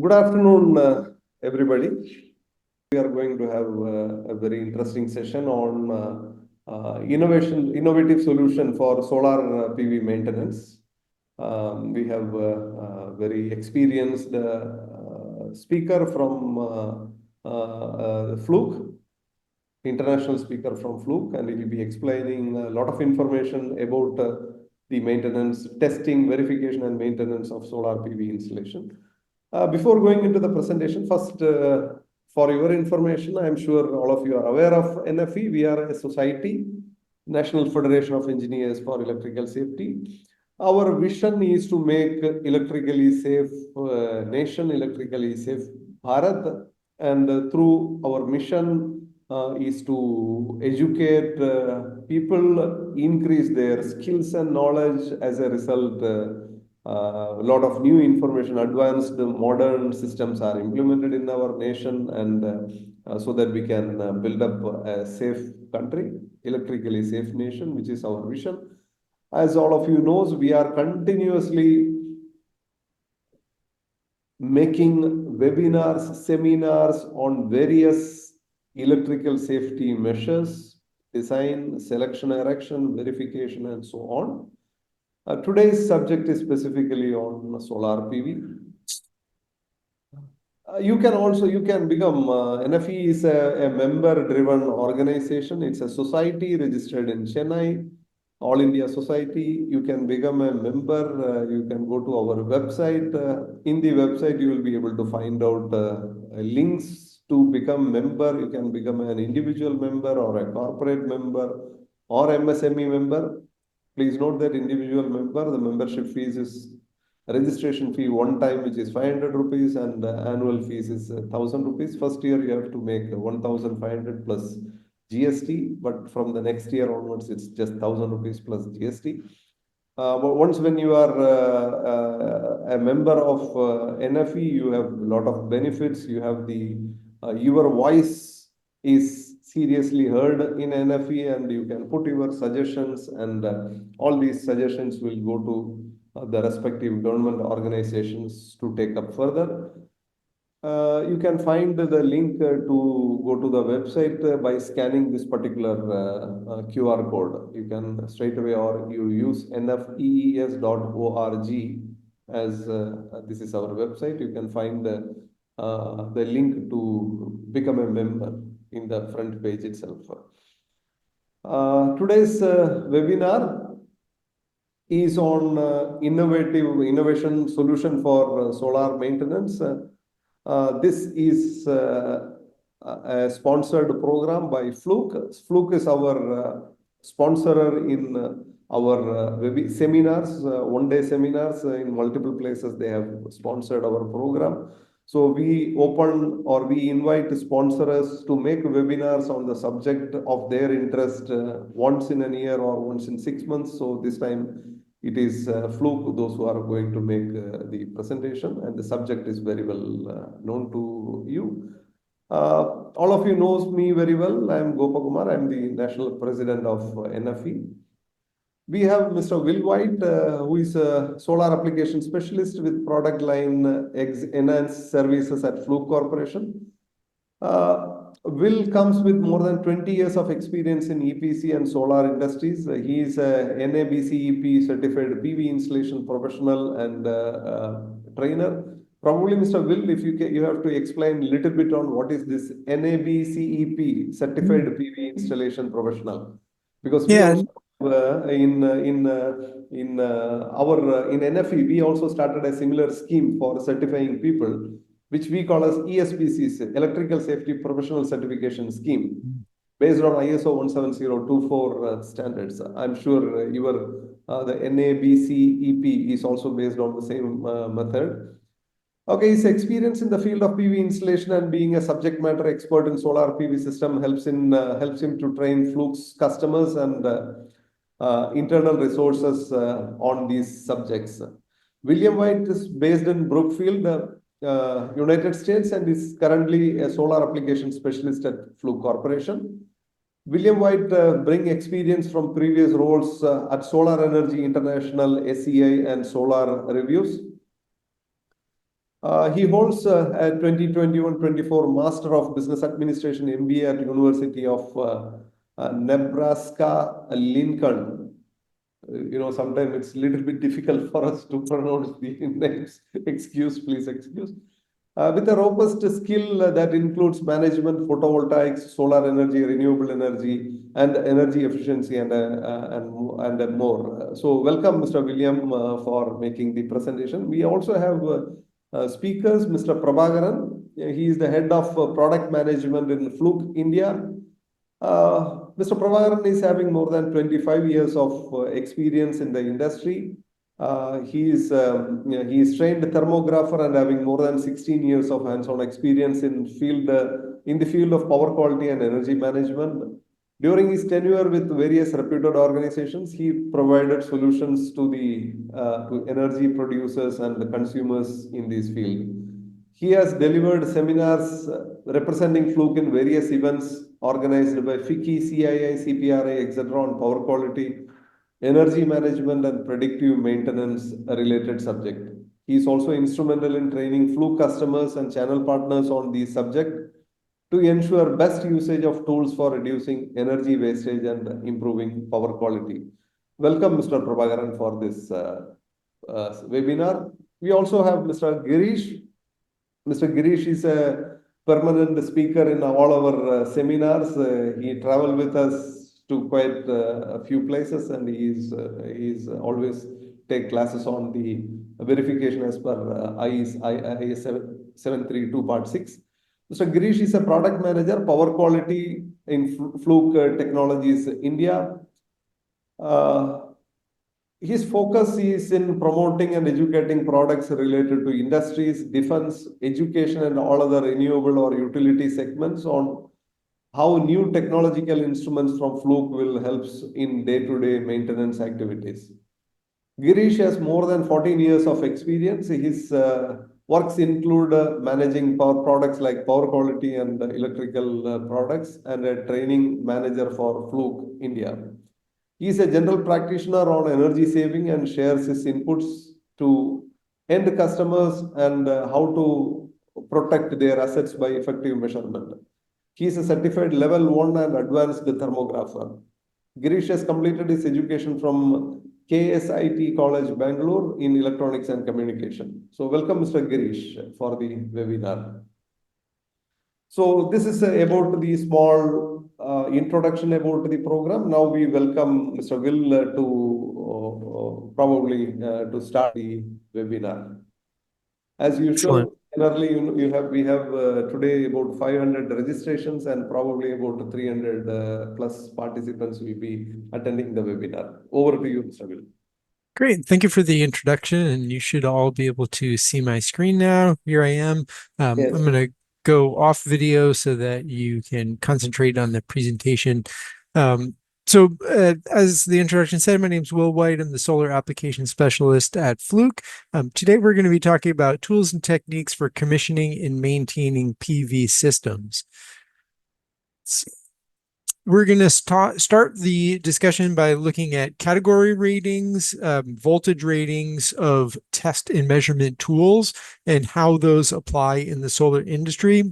Good afternoon, everybody. We are going to have a very interesting session on innovative solution for solar PV maintenance. We have a very experienced speaker from Fluke, international speaker from Fluke, and he will be explaining a lot of information about the maintenance, testing, verification, and maintenance of solar PV installation. Before going into the presentation, first, for your information, I am sure all of you are aware of NFE. We are a society, National Federation of Engineers for Electrical Safety. Our vision is to make electrically safe nation, electrically safe Bharat, and through our mission is to educate people, increase their skills and knowledge. As a result, a lot of new information, advanced modern systems are implemented in our nation, and so that we can build up a safe country, electrically safe nation, which is our vision. As all of you knows, we are continuously making webinars, seminars on various electrical safety measures, design, selection, erection, verification, and so on. Today's subject is specifically on solar PV. You can become, NFE is a member-driven organization. It's a society registered in Chennai, All India Society. You can become a member. You can go to our website. In the website, you will be able to find out links to become member. You can become an individual member or a corporate member or MSME member. Please note that individual member, the membership fees is registration fee one time, which is 500 rupees, and annual fees is 1,000 rupees. First year, you have to make 1,500 plus GST, but from the next year onwards, it's just 1,000 rupees plus GST. But once when you are a member of NFE, you have a lot of benefits. You have the your voice is seriously heard in NFE, and you can put your suggestions, and all these suggestions will go to the respective government organizations to take up further. You can find the link to go to the website by scanning this particular QR code. You can straight away, or you use nfees.org as this is our website. You can find the link to become a member in the front page itself. Today's webinar is on innovation solution for solar maintenance. This is a sponsored program by Fluke. Fluke is our sponsor in our seminars, one-day seminars in multiple places. They have sponsored our program. So we open or we invite sponsors to make webinars on the subject of their interest once in a year or once in 6 months. So this time it is Fluke, those who are going to make the presentation, and the subject is very well known to you. All of you knows me very well. I am Gopakumar. I am the National President of NFE. We have Mr. Will White, who is a solar application specialist with product line Enhanced Services at Fluke Corporation. Will comes with more than 20 years of experience in EPC and solar industries. He is a NABCEP certified PV installation professional and trainer. Probably, Mr. Will, if you have to explain a little bit on what is this NABCEP certified PV installation professional, because we also in NFE we also started a similar scheme for certifying people, which we call as ESPCs, Electrical Safety Professional Certification Scheme, based on ISO 17024 standards. I'm sure the NABCEP is also based on the same method. Okay, his experience in the field of PV installation and being a subject matter expert in solar PV system helps him to train Fluke's customers and internal resources on these subjects. William White is based in Brookfield, United States, and is currently a solar application specialist at Fluke Corporation. William White brings experience from previous roles at Solar Energy International, SEI, and Solar Reviews. He holds a 2021-24 Master of Business Administration MBA at University of Nebraska Lincoln. Sometimes it's a little bit difficult for us to pronounce the names. Excuse, please excuse. With a robust skill that includes management, photovoltaics, solar energy, renewable energy, and energy efficiency, and more. So, welcome, Mr. William, for making the presentation. We also have speakers, Mr. Prabhakaran. He is the head of product management in Fluke, India. Mr. Prabhakaran is having more than 25 years of experience in the industry. He is trained thermographer and having more than 16 years of hands-on experience in the field of power quality and energy management. During his tenure with various reputed organizations, he provided solutions to energy producers and the consumers in this field. He has delivered seminars representing Fluke in various events organized by FICCI, CII, CPRI, etc. on power quality, energy management, and predictive maintenance related subject. He is also instrumental in training Fluke customers and channel partners on the subject to ensure best usage of tools for reducing energy wastage and improving power quality. Welcome, Mr. Prabhakaran, for this webinar. We also have Mr. Girish. Mr. Girish is a permanent speaker in all our seminars. He traveled with us to quite a few places, and he's always take classes on the verification as per IS 732 Part 6. Mr. Girish is a product manager, power quality in Fluke Technologies India. His focus is in promoting and educating products related to industries, defense, education, and all other renewable or utility segments on how new technological instruments from Fluke will help in day-to-day maintenance activities. Girish has more than 14 years of experience. His works include managing power products like power quality and electrical products, and a training manager for Fluke India. He is a general practitioner on energy saving and shares his inputs to end customers and how to protect their assets by effective measurement. He is a certified level 1 and advanced thermographer. Girish has completed his education from KSIT College, Bangalore in electronics and communication. So welcome, Mr. Girish, for the webinar. So this is about the small introduction about the program. Now we welcome Mr. Will to probably to start the webinar. As usual, generally we have today about 500 registrations and probably about 300 plus participants will be attending the webinar. Over to you, Mr. Will. Great. Thank you for the introduction, and you should all be able to see my screen now. Here I am. Yes. I'm going to go off video so that you can concentrate on the presentation. As the introduction said, my name is Will White. I'm the solar application specialist at Fluke. Today, we're going to be talking about tools and techniques for commissioning and maintaining PV systems. We're going to start the discussion by looking at category ratings, voltage ratings of test and measurement tools, and how those apply in the solar industry.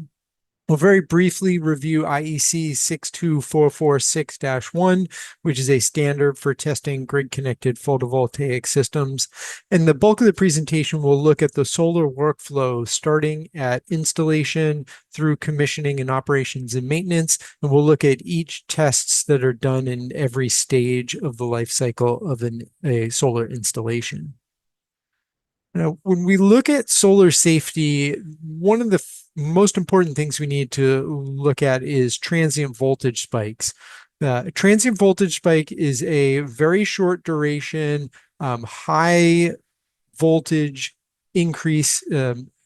We'll very briefly review IEC 62446-1, which is a standard for testing grid-connected photovoltaic systems. And the bulk of the presentation will look at the solar workflow, starting at installation through commissioning and operations and maintenance. And we'll look at each tests that are done in every stage of the life cycle of a solar installation. Now, when we look at solar safety, one of the most important things we need to look at is transient voltage spikes. A transient voltage spike is a very short duration, high voltage increase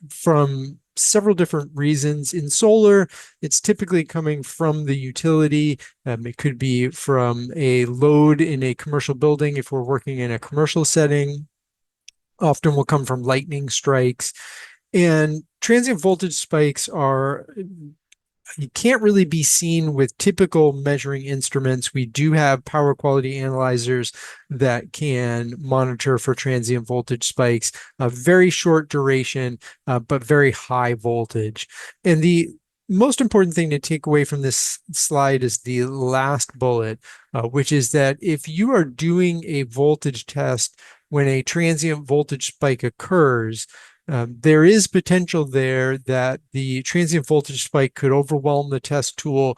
from several different reasons. In solar, it's typically coming from the utility. It could be from a load in a commercial building if we're working in a commercial setting. Often will come from lightning strikes. And transient voltage spikes are you can't really be seen with typical measuring instruments. We do have power quality analyzers that can monitor for transient voltage spikes, a very short duration, but very high voltage. And the most important thing to take away from this slide is the last bullet, which is that if you are doing a voltage test when a transient voltage spike occurs, there is potential there that the transient voltage spike could overwhelm the test tool,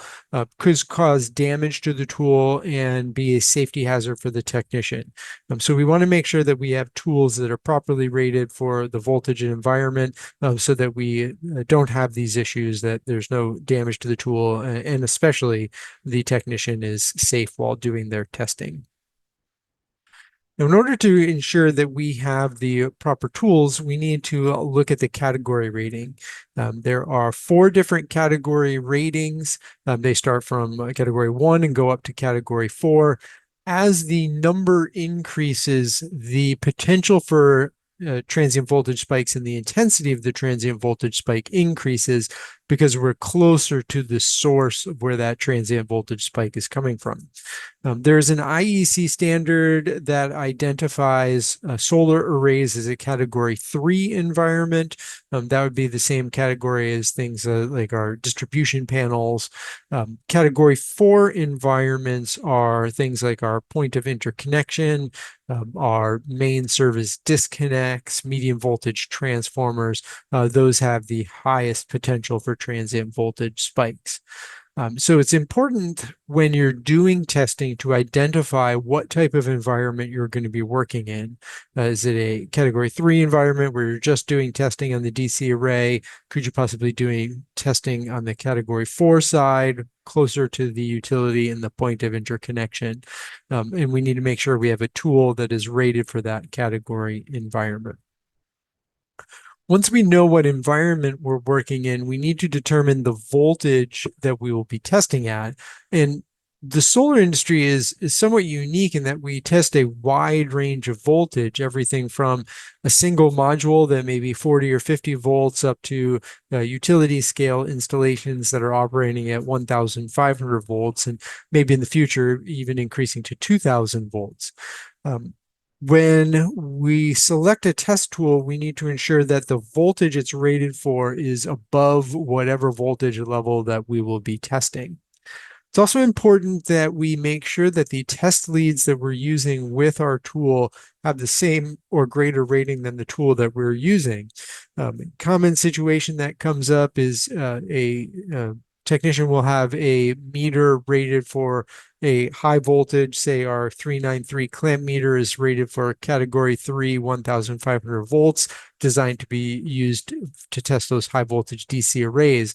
could cause damage to the tool, and be a safety hazard for the technician. So we want to make sure that we have tools that are properly rated for the voltage and environment, so that we don't have these issues, that there's no damage to the tool, and especially the technician is safe while doing their testing. Now, in order to ensure that we have the proper tools, we need to look at the category rating. There are 4 different category ratings. They start from category 1 and go up to category 4. As the number increases, the potential for transient voltage spikes and the intensity of the transient voltage spike increases, because we're closer to the source of where that transient voltage spike is coming from. There's an IEC standard that identifies solar arrays as a category 3 environment. That would be the same category as things like our distribution panels. Category 4 environments are things like our point of interconnection, our main service disconnects, medium voltage transformers. Those have the highest potential for transient voltage spikes. So it's important when you're doing testing to identify what type of environment you're going to be working in. Is it a category 3 environment where you're just doing testing on the DC array? Could you possibly doing testing on the category 4 side, closer to the utility and the point of interconnection? And we need to make sure we have a tool that is rated for that category environment. Once we know what environment we're working in, we need to determine the voltage that we will be testing at. And the solar industry is somewhat unique in that we test a wide range of voltage, everything from a single module that may be 40 or 50 volts up to utility scale installations that are operating at 1,500 volts, and maybe in the future even increasing to 2,000 volts. When we select a test tool, we need to ensure that the voltage it's rated for is above whatever voltage level that we will be testing. It's also important that we make sure that the test leads that we're using with our tool have the same or greater rating than the tool that we're using. Common situation that comes up is a technician will have a meter rated for a high voltage, say our 393 clamp meter is rated for category 3, 1,500 volts, designed to be used to test those high voltage DC arrays.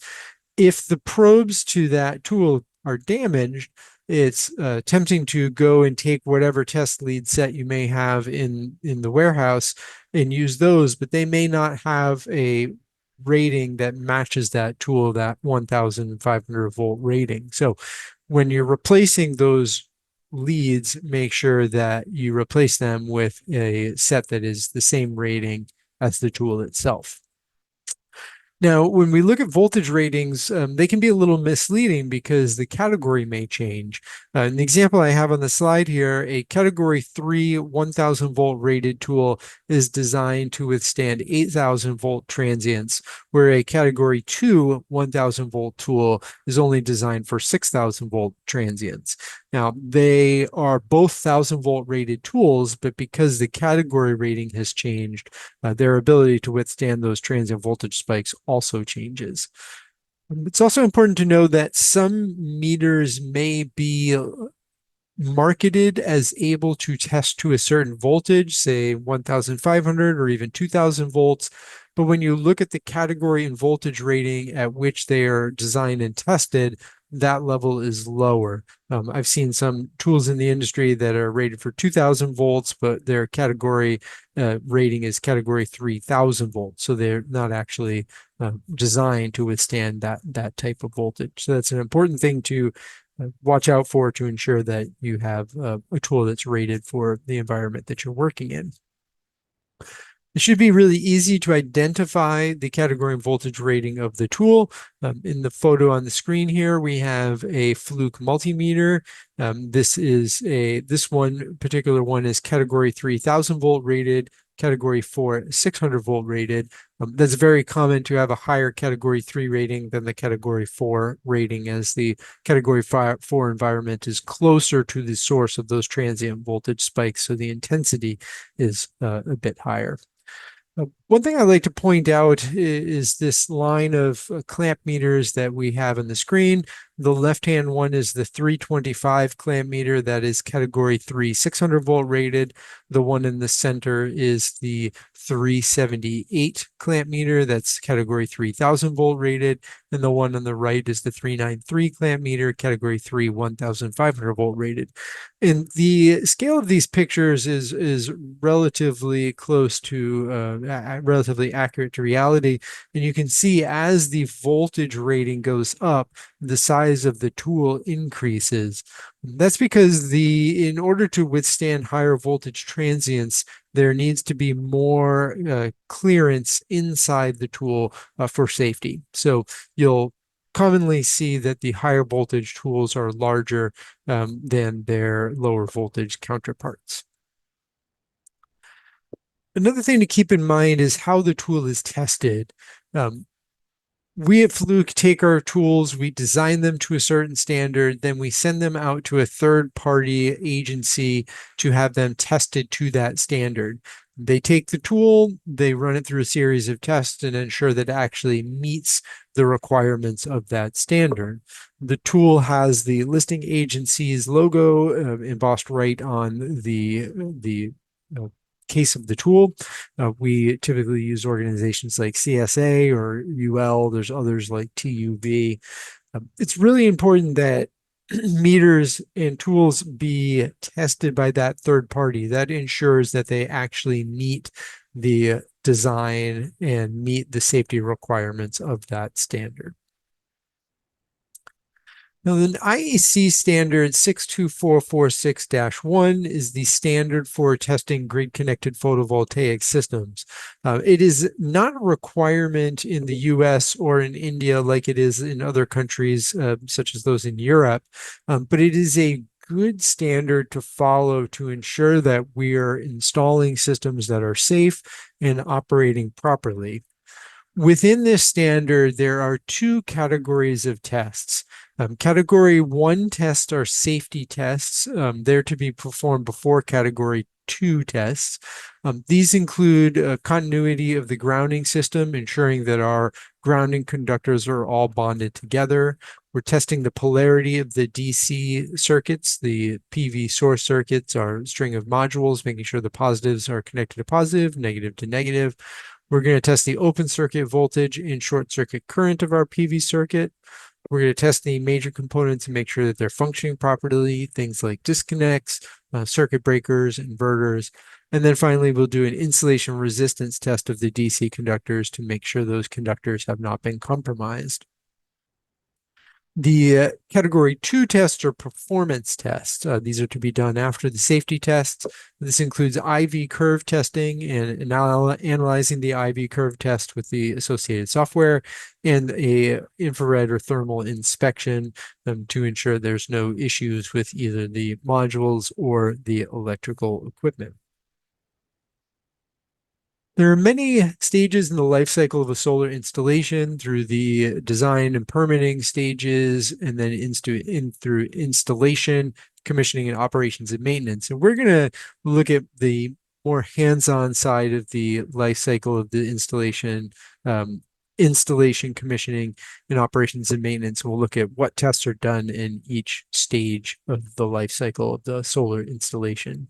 If the probes to that tool are damaged, it's tempting to go and take whatever test lead set you may have in the warehouse and use those, but they may not have a rating that matches that tool, that 1,500 volt rating. So when you're replacing those leads, make sure that you replace them with a set that is the same rating as the tool itself. Now, when we look at voltage ratings, they can be a little misleading because the category may change. An example I have on the slide here, a category 3 1,000 volt rated tool is designed to withstand 8,000 volt transients, where a category 2 1,000 volt tool is only designed for 6,000 volt transients. Now, they are both 1,000 volt rated tools, but because the category rating has changed, their ability to withstand those transient voltage spikes also changes. It's also important to know that some meters may be marketed as able to test to a certain voltage, say 1,500 or even 2,000 volts. But when you look at the category and voltage rating at which they are designed and tested, that level is lower. I've seen some tools in the industry that are rated for 2,000 volts, but their category rating is category 3,000 volts. So they're not actually designed to withstand that type of voltage. So that's an important thing to watch out for, to ensure that you have a tool that's rated for the environment that you're working in. It should be really easy to identify the category and voltage rating of the tool. In the photo on the screen here, we have a Fluke multimeter. This one particular one is category 3 1000-volt rated, category 4 600-volt rated. That's very common to have a higher category 3 rating than the category 4 rating, as the category 4 environment is closer to the source of those transient voltage spikes, so the intensity is a bit higher. One thing I'd like to point out is this line of clamp meters that we have on the screen. The left-hand one is the 325 clamp meter that is category 3 600-volt rated. The one in the center is the 378 clamp meter that's category 3000-volt rated. And the one on the right is the 393 clamp meter, category 3 1500-volt rated. And the scale of these pictures is relatively close to relatively accurate to reality. And you can see as the voltage rating goes up, the size of the tool increases. That's because in order to withstand higher voltage transients, there needs to be more clearance inside the tool for safety. So you'll commonly see that the higher voltage tools are larger than their lower voltage counterparts. Another thing to keep in mind is how the tool is tested. We at Fluke take our tools, we design them to a certain standard, then we send them out to a third-party agency to have them tested to that standard. They take the tool, they run it through a series of tests and ensure that it actually meets the requirements of that standard. The tool has the listing agency's logo embossed right on the case of the tool. We typically use organizations like CSA or UL. There's others like TUV. It's really important that meters and tools be tested by that third party. That ensures that they actually meet the design and meet the safety requirements of that standard. Now, the IEC standard 62446-1 is the standard for testing grid-connected photovoltaic systems. It is not a requirement in the US or in India like it is in other countries, such as those in Europe, but it is a good standard to follow to ensure that we are installing systems that are safe and operating properly. Within this standard, there are two categories of tests. Category 1 tests are safety tests. They're to be performed before Category 2 tests. These include continuity of the grounding system, ensuring that our grounding conductors are all bonded together. We're testing the polarity of the DC circuits. The PV source circuits are a string of modules, making sure the positives are connected to positive, negative to negative. We're going to test the open circuit voltage and short circuit current of our PV circuit. We're going to test the major components and make sure that they're functioning properly, things like disconnects, circuit breakers, inverters. And then finally, we'll do an insulation resistance test of the DC conductors to make sure those conductors have not been compromised. The Category 2 tests are performance tests. These are to be done after the safety tests. This includes IV curve testing and analyzing the IV curve test with the associated software, and a infrared or thermal inspection to ensure there's no issues with either the modules or the electrical equipment. There are many stages in the life cycle of a solar installation, through the design and permitting stages, and then through installation, commissioning, and operations and maintenance. And we're going to look at the more hands-on side of the life cycle of the installation, commissioning, and operations and maintenance. We'll look at what tests are done in each stage of the life cycle of the solar installation.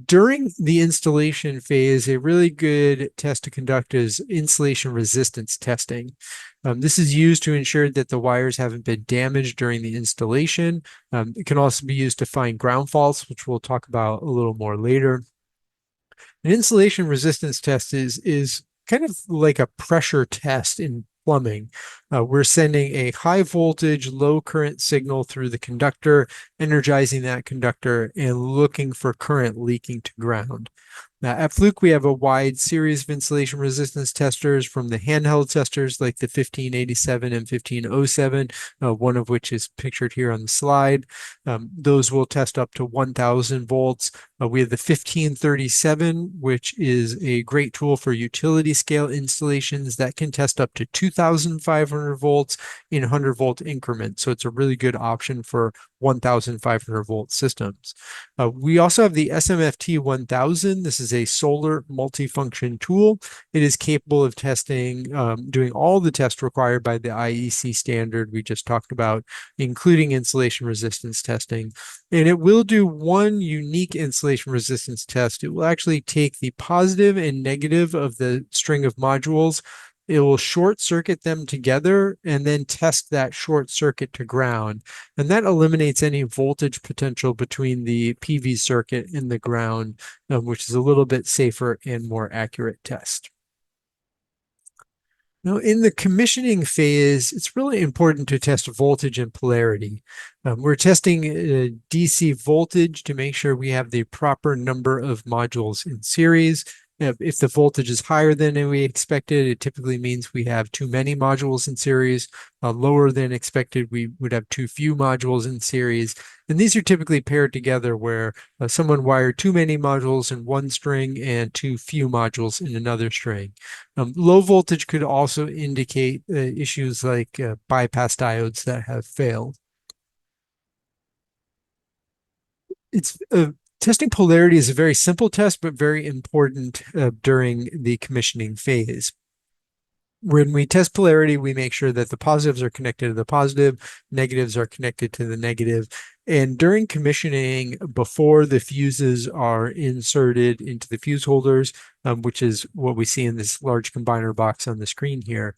During the installation phase, a really good test to conduct is insulation resistance testing. This is used to ensure that the wires haven't been damaged during the installation. It can also be used to find ground faults, which we'll talk about a little more later. An insulation resistance test is kind of like a pressure test in plumbing. We're sending a high voltage, low current signal through the conductor, energizing that conductor, and looking for current leaking to ground. Now, at Fluke, we have a wide series of insulation resistance testers, from the handheld testers like the 1587 and 1507, one of which is pictured here on the slide. Those will test up to 1,000 volts. We have the 1537, which is a great tool for utility scale installations that can test up to 2,500 volts in 100 volt increments. So it's a really good option for 1,500 volt systems. We also have the SMFT 1000. This is a solar multifunction tool. It is capable of testing, doing all the tests required by the IEC standard we just talked about, including insulation resistance testing. And it will do one unique insulation resistance test. It will actually take the positive and negative of the string of modules. It will short circuit them together and then test that short circuit to ground. And that eliminates any voltage potential between the PV circuit and the ground, which is a little bit safer and more accurate test. Now, in the commissioning phase, it's really important to test voltage and polarity. We're testing DC voltage to make sure we have the proper number of modules in series. If the voltage is higher than we expected, it typically means we have too many modules in series. Lower than expected, we would have too few modules in series. And these are typically paired together where someone wired too many modules in one string and too few modules in another string. Low voltage could also indicate issues like bypass diodes that have failed. It's testing polarity is a very simple test, but very important during the commissioning phase. When we test polarity, we make sure that the positives are connected to the positive, negatives are connected to the negative. And during commissioning, before the fuses are inserted into the fuse holders, which is what we see in this large combiner box on the screen here,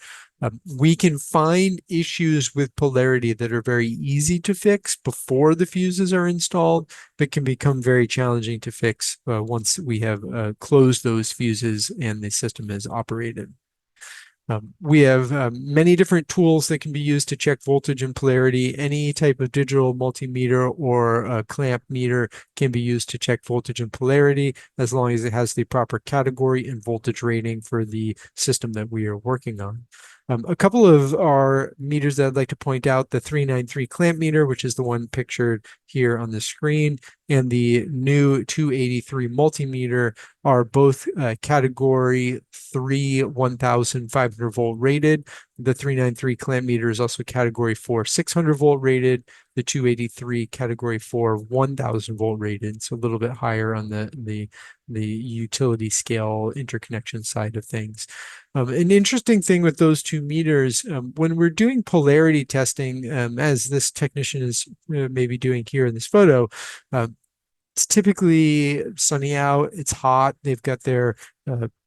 we can find issues with polarity that are very easy to fix before the fuses are installed, but can become very challenging to fix once we have closed those fuses and the system is operated. We have many different tools that can be used to check voltage and polarity. Any type of digital multimeter or clamp meter can be used to check voltage and polarity, as long as it has the proper category and voltage rating for the system that we are working on. A couple of our meters that I'd like to point out: the 393 clamp meter, which is the one pictured here on the screen, and the new 283 multimeter are both category 3 1,500 volt rated. The 393 clamp meter is also category 4 600 volt rated. The 283 category 4 1,000 volt rated, so a little bit higher on the utility scale interconnection side of things. An interesting thing with those two meters, when we're doing polarity testing, as this technician is maybe doing here in this photo, it's typically sunny out, it's hot, they've got their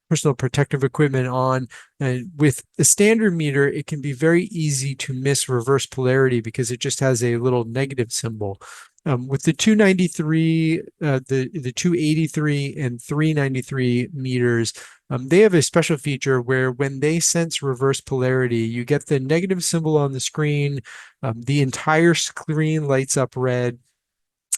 personal protective equipment on. And with a standard meter, it can be very easy to miss reverse polarity because it just has a little negative symbol. With the 293, the 283 and 393 meters, they have a special feature where when they sense reverse polarity, you get the negative symbol on the screen, the entire screen lights up red.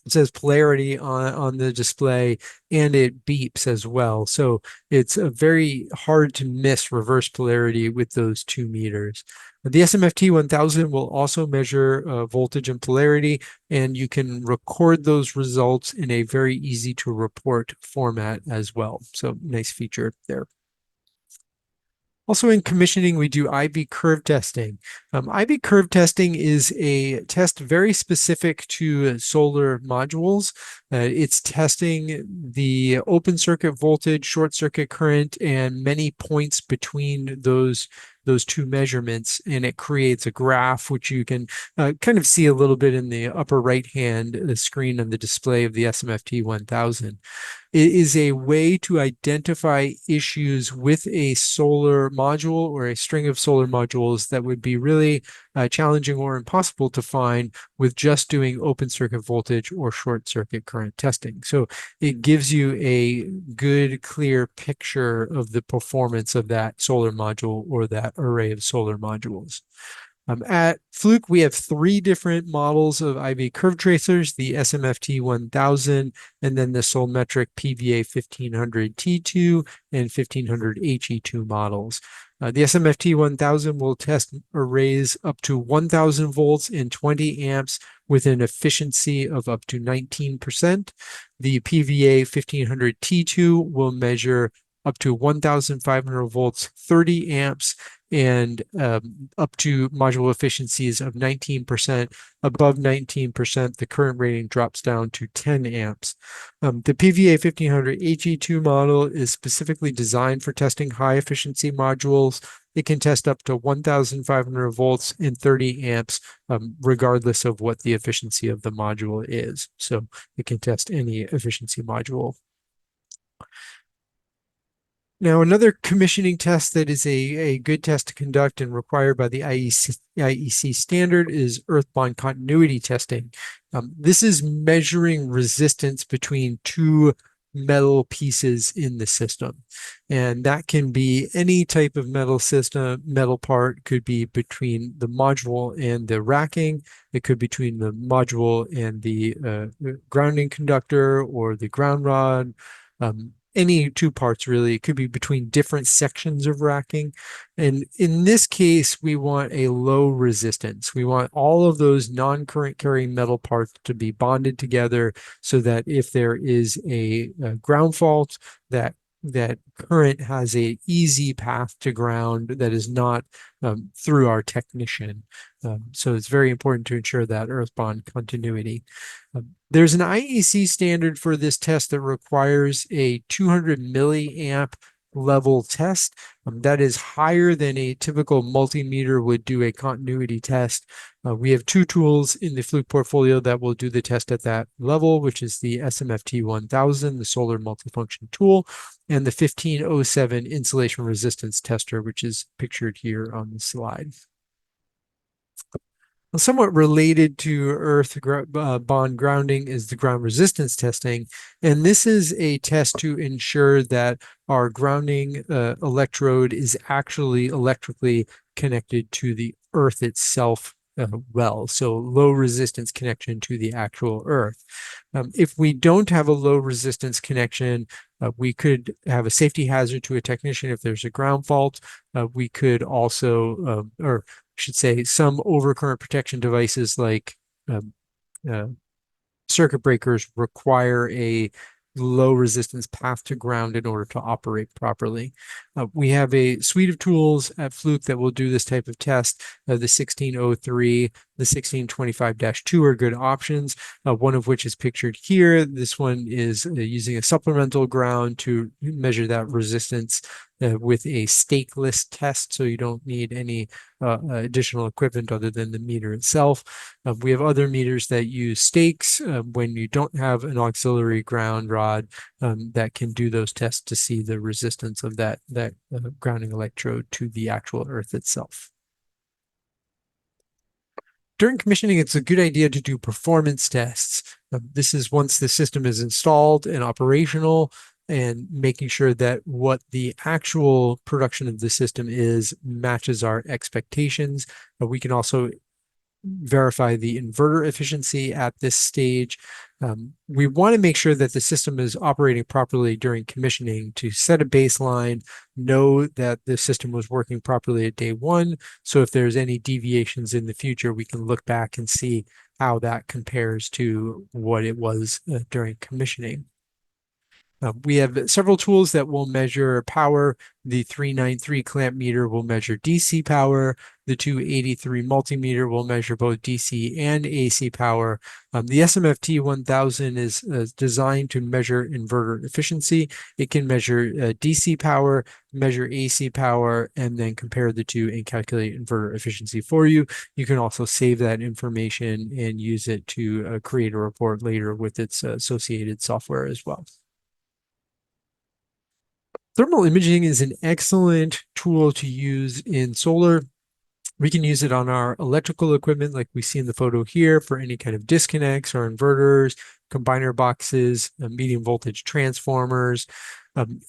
It says polarity on the display, and it beeps as well. So it's very hard to miss reverse polarity with those two meters. The SMFT 1000 will also measure voltage and polarity, and you can record those results in a very easy to report format as well. So nice feature there. Also in commissioning, we do IV curve testing. IV curve testing is a test very specific to solar modules. It's testing the open circuit voltage, short circuit current, and many points between those two measurements, and it creates a graph which you can kind of see a little bit in the upper right hand screen on the display of the SMFT 1000. It is a way to identify issues with a solar module or a string of solar modules that would be really challenging or impossible to find with just doing open circuit voltage or short circuit current testing. So it gives you a good, clear picture of the performance of that solar module or that array of solar modules. At Fluke, we have three different models of IV curve tracers, the SMFT 1000, and then the Solmetric PVA 1500 T2 and 1500 HE2 models. The SMFT 1000 will test arrays up to 1000 volts and 20 amps with an efficiency of up to 19%. The PVA 1500 T2 will measure up to 1500 volts, 30 amps, and up to module efficiencies of 19%. Above 19%, the current rating drops down to 10 amps. The PVA 1500 HE2 model is specifically designed for testing high efficiency modules. It can test up to 1500 volts and 30 amps, regardless of what the efficiency of the module is. So it can test any efficiency module. Now, another commissioning test that is a good test to conduct and required by the IEC standard is earth bond continuity testing. This is measuring resistance between two metal pieces in the system. And that can be any type of metal system. Metal part could be between the module and the racking. It could be between the module and the grounding conductor or the ground rod. Any two parts really. It could be between different sections of racking. And in this case, we want a low resistance. We want all of those non-current carrying metal parts to be bonded together so that if there is a ground fault, that current has a easy path to ground that is not through our technician. So it's very important to ensure that earth bond continuity. There's an IEC standard for this test that requires a 200 milliamp level test. That is higher than a typical multimeter would do a continuity test. We have two tools in the Fluke portfolio that will do the test at that level, which is the SMFT 1000, the solar multifunction tool, and the 1507 insulation resistance tester, which is pictured here on the slide. Somewhat related to earth bond grounding is the ground resistance testing. And this is a test to ensure that our grounding electrode is actually electrically connected to the earth itself well. So low resistance connection to the actual earth. If we don't have a low resistance connection, we could have a safety hazard to a technician if there's a ground fault. We could also, or should say, some overcurrent protection devices like circuit breakers require a low resistance path to ground in order to operate properly. We have a suite of tools at Fluke that will do this type of test. The 1603, the 1625-2 are good options, one of which is pictured here. This one is using a supplemental ground to measure that resistance with a stakeless test, so you don't need any additional equipment other than the meter itself. We have other meters that use stakes when you don't have an auxiliary ground rod that can do those tests to see the resistance of that grounding electrode to the actual earth itself. During commissioning, it's a good idea to do performance tests. This is once the system is installed and operational, and making sure that what the actual production of the system is matches our expectations. We can also verify the inverter efficiency at this stage. We want to make sure that the system is operating properly during commissioning to set a baseline, know that the system was working properly at day one. So if there's any deviations in the future, we can look back and see how that compares to what it was during commissioning. We have several tools that will measure power. The 393 clamp meter will measure DC power. The 283 multimeter will measure both DC and AC power. The SMFT 1000 is designed to measure inverter efficiency. It can measure DC power, measure AC power, and then compare the two and calculate inverter efficiency for you. You can also save that information and use it to create a report later with its associated software as well. Thermal imaging is an excellent tool to use in solar. We can use it on our electrical equipment like we see in the photo here for any kind of disconnects or inverters, combiner boxes, medium voltage transformers.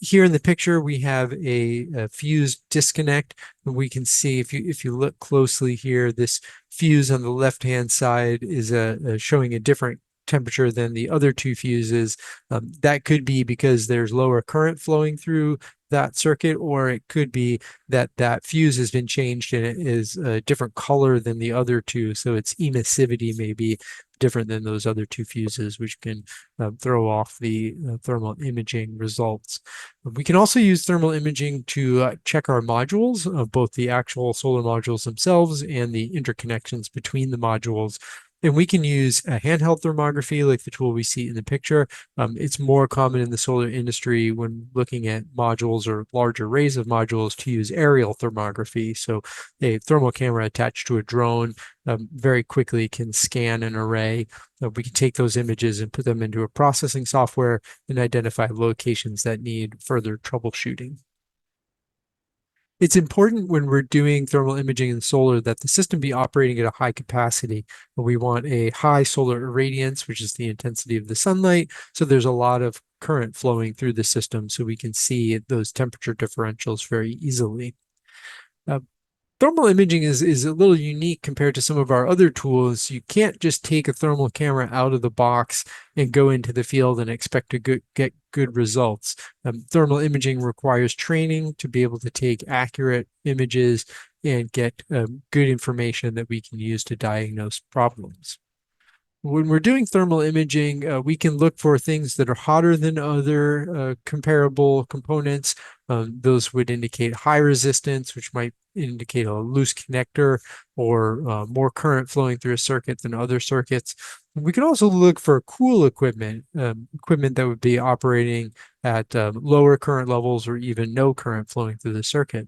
Here in the picture, we have a fuse disconnect. And we can see if you look closely here, this fuse on the left-hand side is showing a different temperature than the other two fuses. That could be because there's lower current flowing through that circuit, or it could be that that fuse has been changed and it is a different color than the other two. So its emissivity may be different than those other two fuses, which can throw off the thermal imaging results. We can also use thermal imaging to check our modules, both the actual solar modules themselves and the interconnections between the modules. And we can use a handheld thermography like the tool we see in the picture. It's more common in the solar industry when looking at modules or large arrays of modules to use aerial thermography. So a thermal camera attached to a drone very quickly can scan an array. We can take those images and put them into a processing software and identify locations that need further troubleshooting. It's important when we're doing thermal imaging in solar that the system be operating at a high capacity. We want a high solar irradiance, which is the intensity of the sunlight. So there's a lot of current flowing through the system so we can see those temperature differentials very easily. Thermal imaging is a little unique compared to some of our other tools. You can't just take a thermal camera out of the box and go into the field and expect to get good results. Thermal imaging requires training to be able to take accurate images and get good information that we can use to diagnose problems. When we're doing thermal imaging, we can look for things that are hotter than other comparable components. Those would indicate high resistance, which might indicate a loose connector or more current flowing through a circuit than other circuits. We can also look for cool equipment, equipment that would be operating at lower current levels or even no current flowing through the circuit.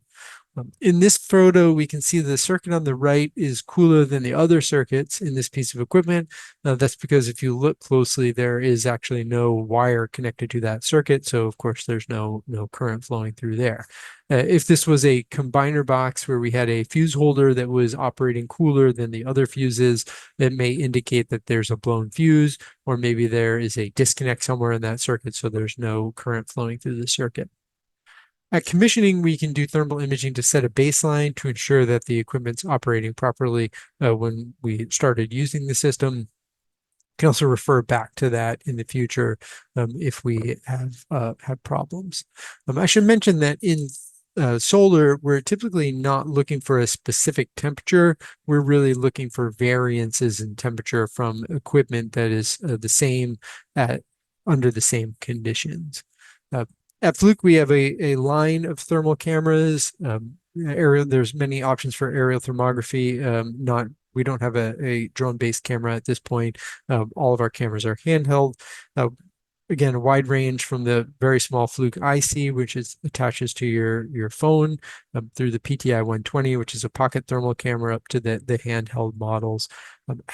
In this photo, we can see the circuit on the right is cooler than the other circuits in this piece of equipment. That's because if you look closely, there is actually no wire connected to that circuit. So of course, there's no current flowing through there. If this was a combiner box where we had a fuse holder that was operating cooler than the other fuses, it may indicate that there's a blown fuse, or maybe there is a disconnect somewhere in that circuit, so there's no current flowing through the circuit. At commissioning, we can do thermal imaging to set a baseline to ensure that the equipment's operating properly when we started using the system. Can also refer back to that in the future if we have problems. I should mention that in solar, we're typically not looking for a specific temperature. We're really looking for variances in temperature from equipment that is the same under the same conditions. At Fluke, we have a line of thermal cameras. There's many options for aerial thermography. We don't have a drone-based camera at this point. All of our cameras are handheld. Again, a wide range from the very small Fluke IC, which attaches to your phone, through the PTI 120, which is a pocket thermal camera, up to the handheld models.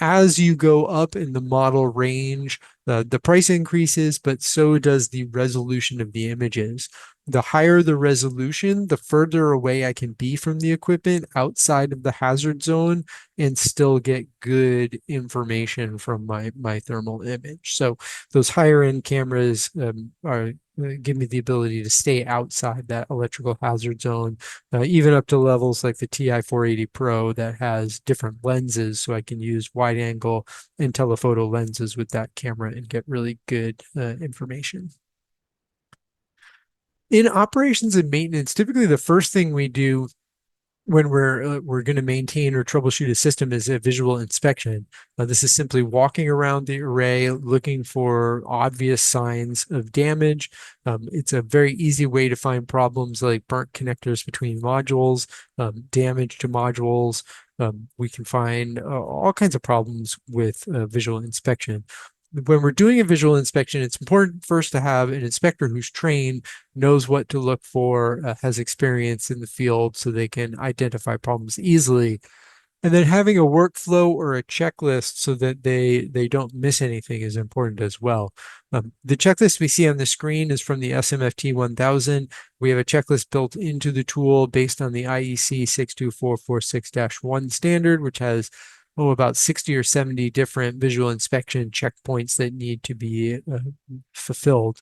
As you go up in the model range, the price increases, but so does the resolution of the images. The higher the resolution, the further away I can be from the equipment outside of the hazard zone and still get good information from my thermal image. So those higher end cameras give me the ability to stay outside that electrical hazard zone, even up to levels like the TI 480 Pro that has different lenses, so I can use wide angle and telephoto lenses with that camera and get really good information. In operations and maintenance, typically the first thing we do when we're going to maintain or troubleshoot a system is a visual inspection. This is simply walking around the array, looking for obvious signs of damage. It's a very easy way to find problems like burnt connectors between modules, damage to modules. We can find all kinds of problems with visual inspection. When we're doing a visual inspection, it's important first to have an inspector who's trained, knows what to look for, has experience in the field so they can identify problems easily. And then having a workflow or a checklist so that they don't miss anything is important as well. The checklist we see on the screen is from the SMFT 1000. We have a checklist built into the tool based on the IEC 62446-1 standard, which has about 60 or 70 different visual inspection checkpoints that need to be fulfilled.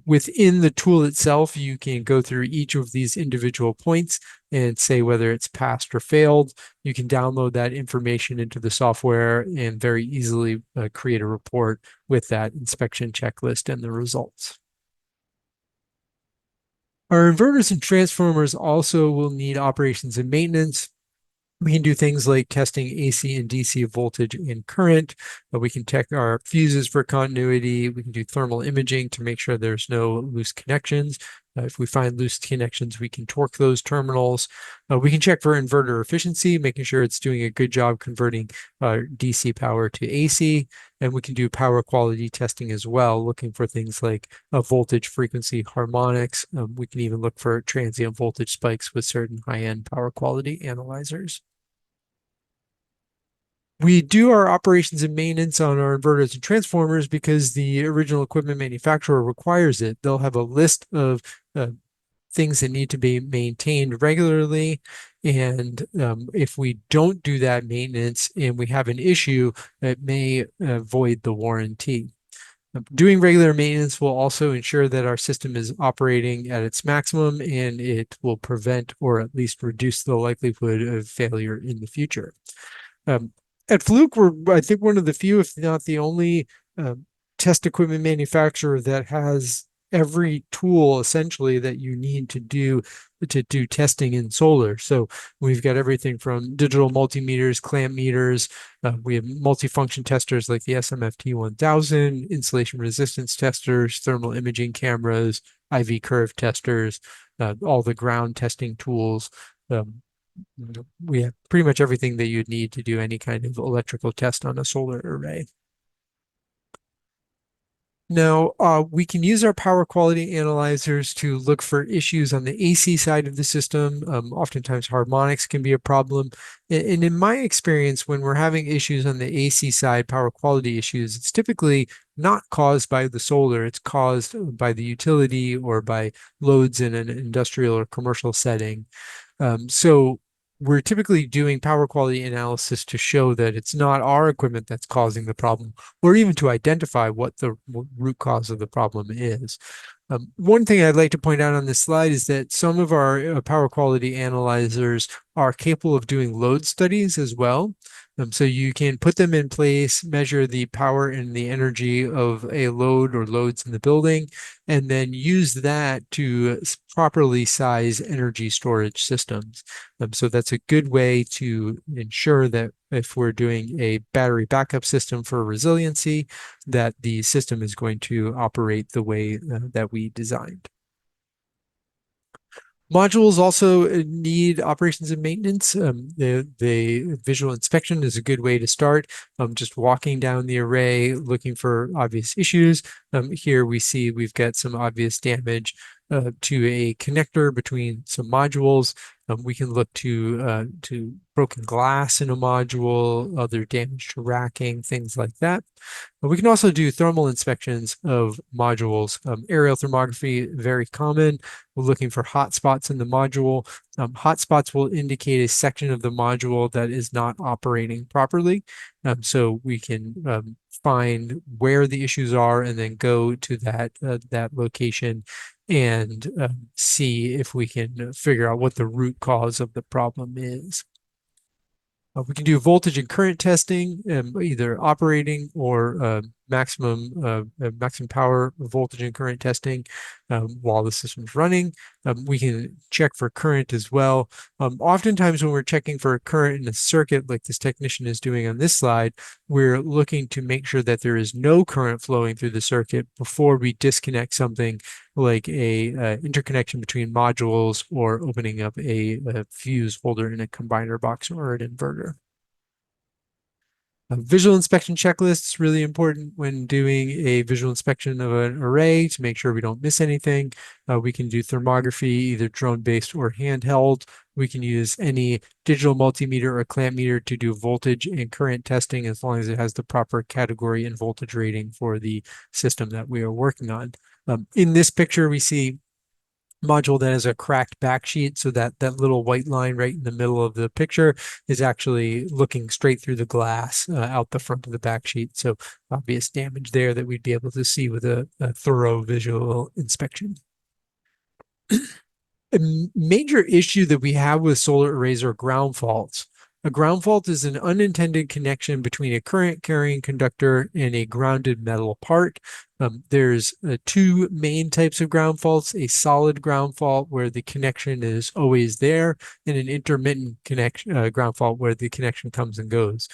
Within the tool itself, you can go through each of these individual points and say whether it's passed or failed. You can download that information into the software and very easily create a report with that inspection checklist and the results. Our inverters and transformers also will need operations and maintenance. We can do things like testing AC and DC voltage and current. We can check our fuses for continuity. We can do thermal imaging to make sure there's no loose connections. If we find loose connections, we can torque those terminals. We can check for inverter efficiency, making sure it's doing a good job converting DC power to AC. And we can do power quality testing as well, looking for things like voltage, frequency, harmonics. We can even look for transient voltage spikes with certain high-end power quality analyzers. We do our operations and maintenance on our inverters and transformers because the original equipment manufacturer requires it. They'll have a list of things that need to be maintained regularly. And if we don't do that maintenance and we have an issue, it may void the warranty. Doing regular maintenance will also ensure that our system is operating at its maximum, and it will prevent or at least reduce the likelihood of failure in the future. At Fluke, we're, I think, one of the few, if not the only, test equipment manufacturer that has every tool essentially that you need to do testing in solar. So we've got everything from digital multimeters, clamp meters. We have multifunction testers like the SMFT 1000, insulation resistance testers, thermal imaging cameras, IV curve testers, all the ground testing tools. We have pretty much everything that you'd need to do any kind of electrical test on a solar array. Now, we can use our power quality analyzers to look for issues on the AC side of the system. Oftentimes harmonics can be a problem. And in my experience, when we're having issues on the AC side, power quality issues, it's typically not caused by the solar. It's caused by the utility or by loads in an industrial or commercial setting. So we're typically doing power quality analysis to show that it's not our equipment that's causing the problem, or even to identify what the root cause of the problem is. One thing I'd like to point out on this slide is that some of our power quality analyzers are capable of doing load studies as well. So you can put them in place, measure the power and the energy of a load or loads in the building, and then use that to properly size energy storage systems. So that's a good way to ensure that if we're doing a battery backup system for resiliency, that the system is going to operate the way that we designed. Modules also need operations and maintenance. The visual inspection is a good way to start. Just walking down the array, looking for obvious issues. Here we see we've got some obvious damage to a connector between some modules. We can look to broken glass in a module, other damage to racking, things like that. But we can also do thermal inspections of modules. Aerial thermography, very common. We're looking for hot spots in the module. Hot spots will indicate a section of the module that is not operating properly. So we can find where the issues are and then go to that location and see if we can figure out what the root cause of the problem is. We can do voltage and current testing, either operating or maximum power voltage and current testing while the system's running. We can check for current as well. Oftentimes when we're checking for current in a circuit like this technician is doing on this slide, we're looking to make sure that there is no current flowing through the circuit before we disconnect something like a interconnection between modules or opening up a fuse holder in a combiner box or an inverter. A visual inspection checklist is really important when doing a visual inspection of an array to make sure we don't miss anything. We can do thermography, either drone-based or handheld. We can use any digital multimeter or clamp meter to do voltage and current testing as long as it has the proper category and voltage rating for the system that we are working on. In this picture, we see module that has a cracked backsheet, so that little white line right in the middle of the picture is actually looking straight through the glass out the front of the backsheet. So obvious damage there that we'd be able to see with a thorough visual inspection. A major issue that we have with solar arrays are ground faults. A ground fault is an unintended connection between a current carrying conductor and a grounded metal part. There's two main types of ground faults: a solid ground fault where the connection is always there, and an intermittent connection ground fault where the connection comes and goes.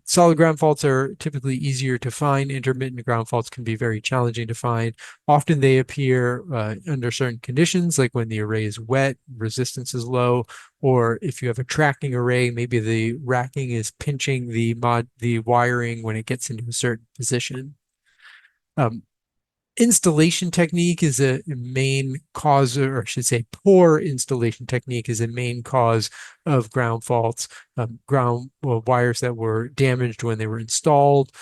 Solid ground faults are typically easier to find. Intermittent ground faults can be very challenging to find. Often they appear under certain conditions, like when the array is wet, resistance is low, or if you have a tracking array, maybe the racking is pinching the wiring when it gets into a certain position. Installation technique is a main cause, or I should say poor installation technique is a main cause of ground faults. Wires that were damaged when they were installed,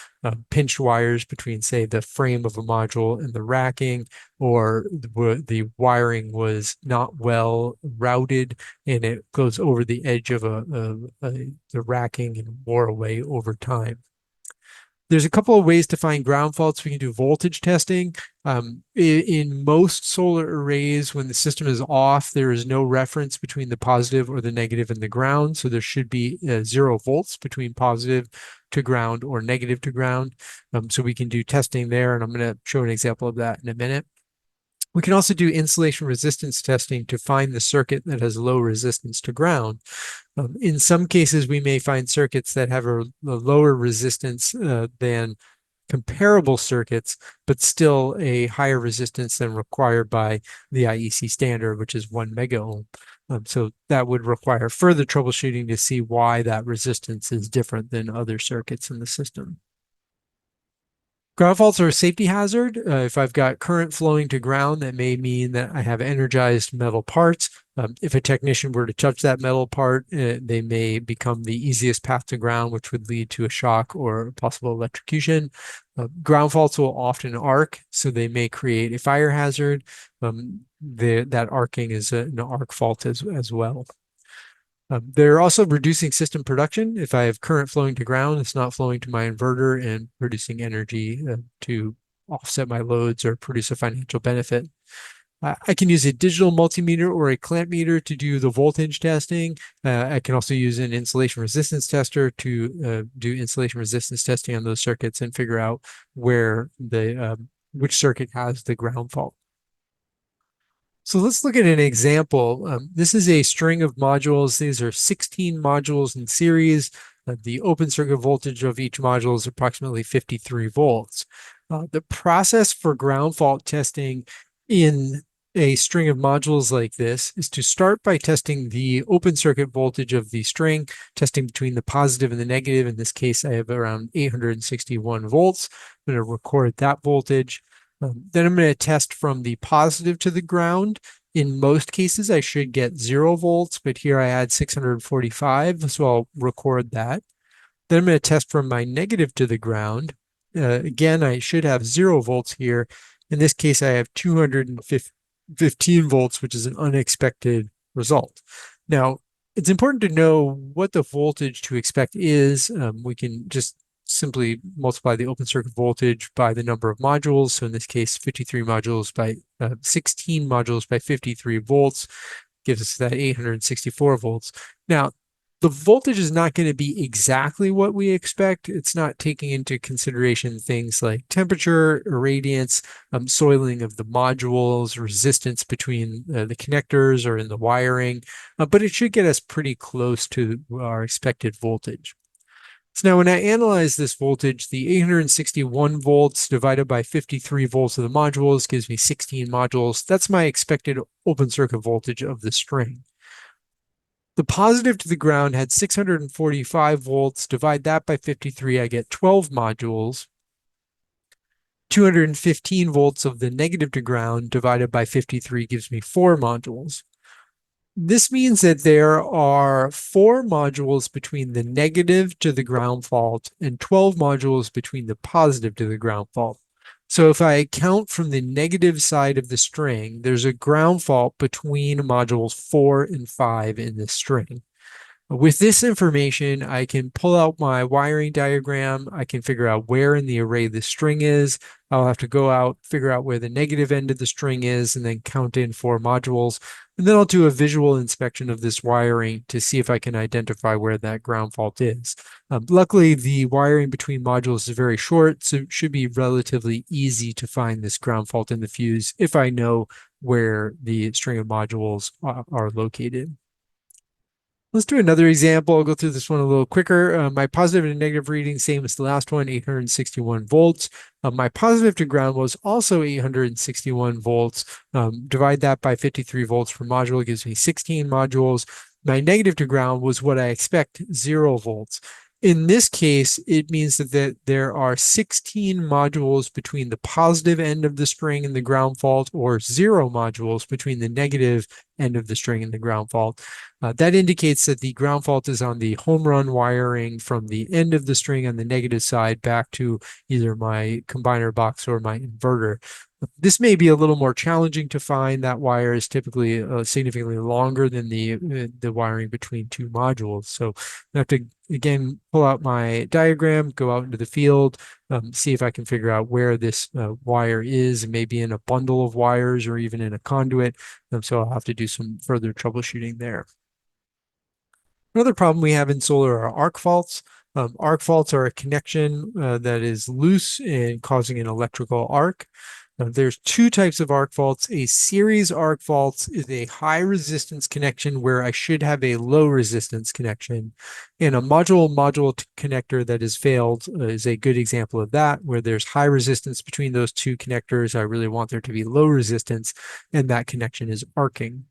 pinched wires between, say, the frame of a module and the racking, or the wiring was not well routed and it goes over the edge of the racking and wore away over time. There's a couple of ways to find ground faults. We can do voltage testing. In most solar arrays, when the system is off, there is no reference between the positive or the negative and the ground. So there should be 0 volts between positive to ground or negative to ground. So we can do testing there, and I'm going to show an example of that in a minute. We can also do insulation resistance testing to find the circuit that has low resistance to ground. In some cases, we may find circuits that have a lower resistance than comparable circuits, but still a higher resistance than required by the IEC standard, which is 1 mega ohm. So that would require further troubleshooting to see why that resistance is different than other circuits in the system. Ground faults are a safety hazard. If I've got current flowing to ground, that may mean that I have energized metal parts. If a technician were to touch that metal part, they may become the easiest path to ground, which would lead to a shock or possible electrocution. Ground faults will often arc, so they may create a fire hazard. That arcing is an arc fault as well. They're also reducing system production. If I have current flowing to ground, it's not flowing to my inverter and producing energy to offset my loads or produce a financial benefit. I can use a digital multimeter or a clamp meter to do the voltage testing. I can also use an insulation resistance tester to do insulation resistance testing on those circuits and figure out where which circuit has the ground fault. So let's look at an example. This is a string of modules. These are 16 modules in series. The open circuit voltage of each module is approximately 53 volts. The process for ground fault testing in a string of modules like this is to start by testing the open circuit voltage of the string, testing between the positive and the negative. In this case, I have around 861 volts. I'm going to record that voltage. Then I'm going to test from the positive to the ground. In most cases, I should get 0 volts, but here I had 645, so I'll record that. Then I'm going to test from my negative to the ground. Again, I should have 0 volts here. In this case, I have 215 volts, which is an unexpected result. Now, it's important to know what the voltage to expect is. We can just simply multiply the open circuit voltage by the number of modules. So in this case, 53 modules by 16 modules by 53 volts gives us that 864 volts. Now, the voltage is not going to be exactly what we expect. It's not taking into consideration things like temperature, irradiance, soiling of the modules, resistance between the connectors or in the wiring, but it should get us pretty close to our expected voltage. So now when I analyze this voltage, the 861 volts divided by 53 volts of the modules gives me 16 modules. That's my expected open circuit voltage of the string. The positive to the ground had 645 volts. Divide that by 53, I get 12 modules. 215 volts of the negative to ground divided by 53 gives me 4 modules. This means that there are 4 modules between the negative to the ground fault and 12 modules between the positive to the ground fault. So if I count from the negative side of the string, there's a ground fault between modules 4 and 5 in this string. With this information, I can pull out my wiring diagram. I can figure out where in the array the string is. I'll have to go out, figure out where the negative end of the string is, and then count in 4 modules. And then I'll do a visual inspection of this wiring to see if I can identify where that ground fault is. Luckily, the wiring between modules is very short, so it should be relatively easy to find this ground fault in the fuse if I know where the string of modules are located. Let's do another example. I'll go through this one a little quicker. My positive and negative reading, same as the last one, 861 volts. My positive to ground was also 861 volts. Divide that by 53 volts per module, gives me 16 modules. My negative to ground was what I expect, 0 volts. In this case, it means that there are 16 modules between the positive end of the string and the ground fault, or 0 modules between the negative end of the string and the ground fault. That indicates that the ground fault is on the home run wiring from the end of the string on the negative side back to either my combiner box or my inverter. This may be a little more challenging to find. That wire is typically significantly longer than the wiring between 2 modules. So I have to, again, pull out my diagram, go out into the field, see if I can figure out where this wire is, maybe in a bundle of wires or even in a conduit. So I'll have to do some further troubleshooting there. Another problem we have in solar are arc faults. Arc faults are a connection that is loose and causing an electrical arc. There's 2 types of arc faults. A series arc fault is a high resistance connection where I should have a low resistance connection. And a module-module connector that has failed is a good example of that, where there's high resistance between those 2 connectors. I really want there to be low resistance, and that connection is arcing.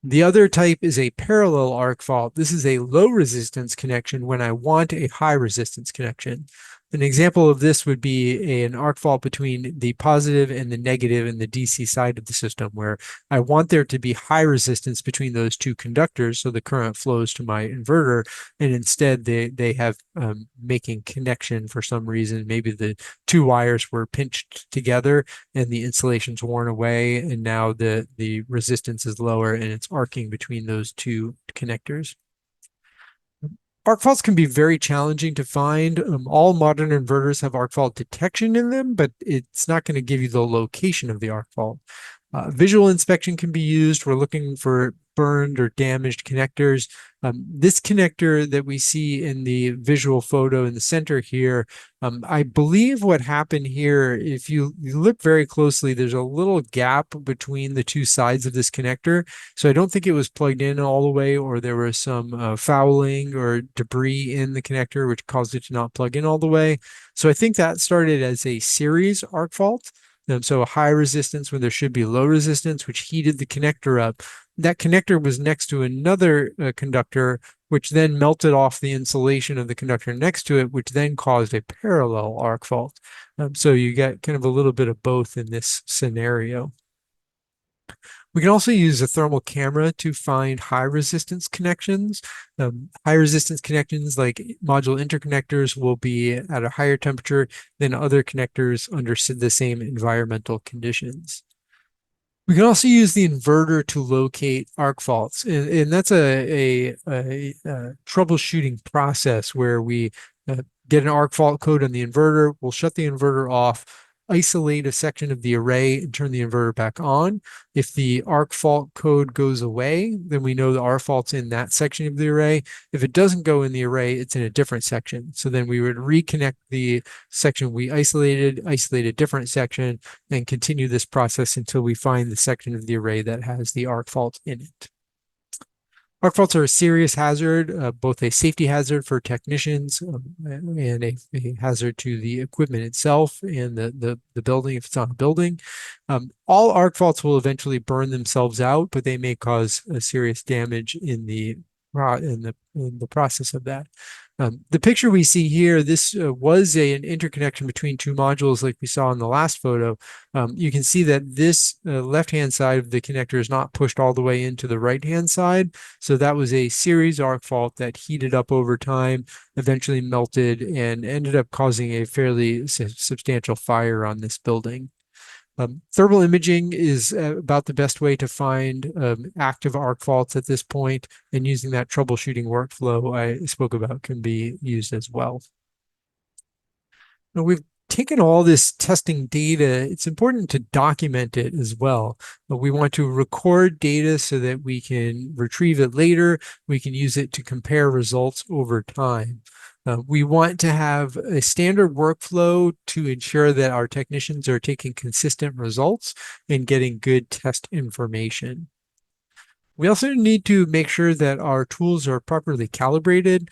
The other type is a parallel arc fault. This is a low resistance connection when I want a high resistance connection. An example of this would be an arc fault between the positive and the negative in the DC side of the system, where I want there to be high resistance between those 2 conductors so the current flows to my inverter, and instead they have making connection for some reason. Maybe the 2 wires were pinched together and the insulation's worn away, and now the resistance is lower and it's arcing between those 2 connectors. Arc faults can be very challenging to find. All modern inverters have arc fault detection in them, but it's not going to give you the location of the arc fault. Visual inspection can be used. We're looking for burned or damaged connectors. This connector that we see in the visual photo in the center here, I believe what happened here, if you look very closely, there's a little gap between the 2 sides of this connector. So I don't think it was plugged in all the way, or there was some fouling or debris in the connector, which caused it to not plug in all the way. So I think that started as a series arc fault. So a high resistance when there should be low resistance, which heated the connector up. That connector was next to another conductor, which then melted off the insulation of the conductor next to it, which then caused a parallel arc fault. So you get kind of a little bit of both in this scenario. We can also use a thermal camera to find high resistance connections. High resistance connections like module interconnectors will be at a higher temperature than other connectors under the same environmental conditions. We can also use the inverter to locate arc faults, and that's a troubleshooting process where we get an arc fault code on the inverter. We'll shut the inverter off, isolate a section of the array, and turn the inverter back on. If the arc fault code goes away, then we know the arc fault's in that section of the array. If it doesn't go in the array, it's in a different section. So then we would reconnect the section we isolated, isolate a different section, and continue this process until we find the section of the array that has the arc fault in it. Arc faults are a serious hazard, both a safety hazard for technicians and a hazard to the equipment itself and the building if it's on a building. All arc faults will eventually burn themselves out, but they may cause serious damage in the in the process of that. The picture we see here, this was an interconnection between two modules like we saw in the last photo. You can see that this left-hand side of the connector is not pushed all the way into the right-hand side. So that was a series arc fault that heated up over time, eventually melted, and ended up causing a fairly substantial fire on this building. Thermal imaging is about the best way to find active arc faults at this point, and using that troubleshooting workflow I spoke about can be used as well. Now we've taken all this testing data. It's important to document it as well. We want to record data so that we can retrieve it later. We can use it to compare results over time. We want to have a standard workflow to ensure that our technicians are taking consistent results and getting good test information. We also need to make sure that our tools are properly calibrated.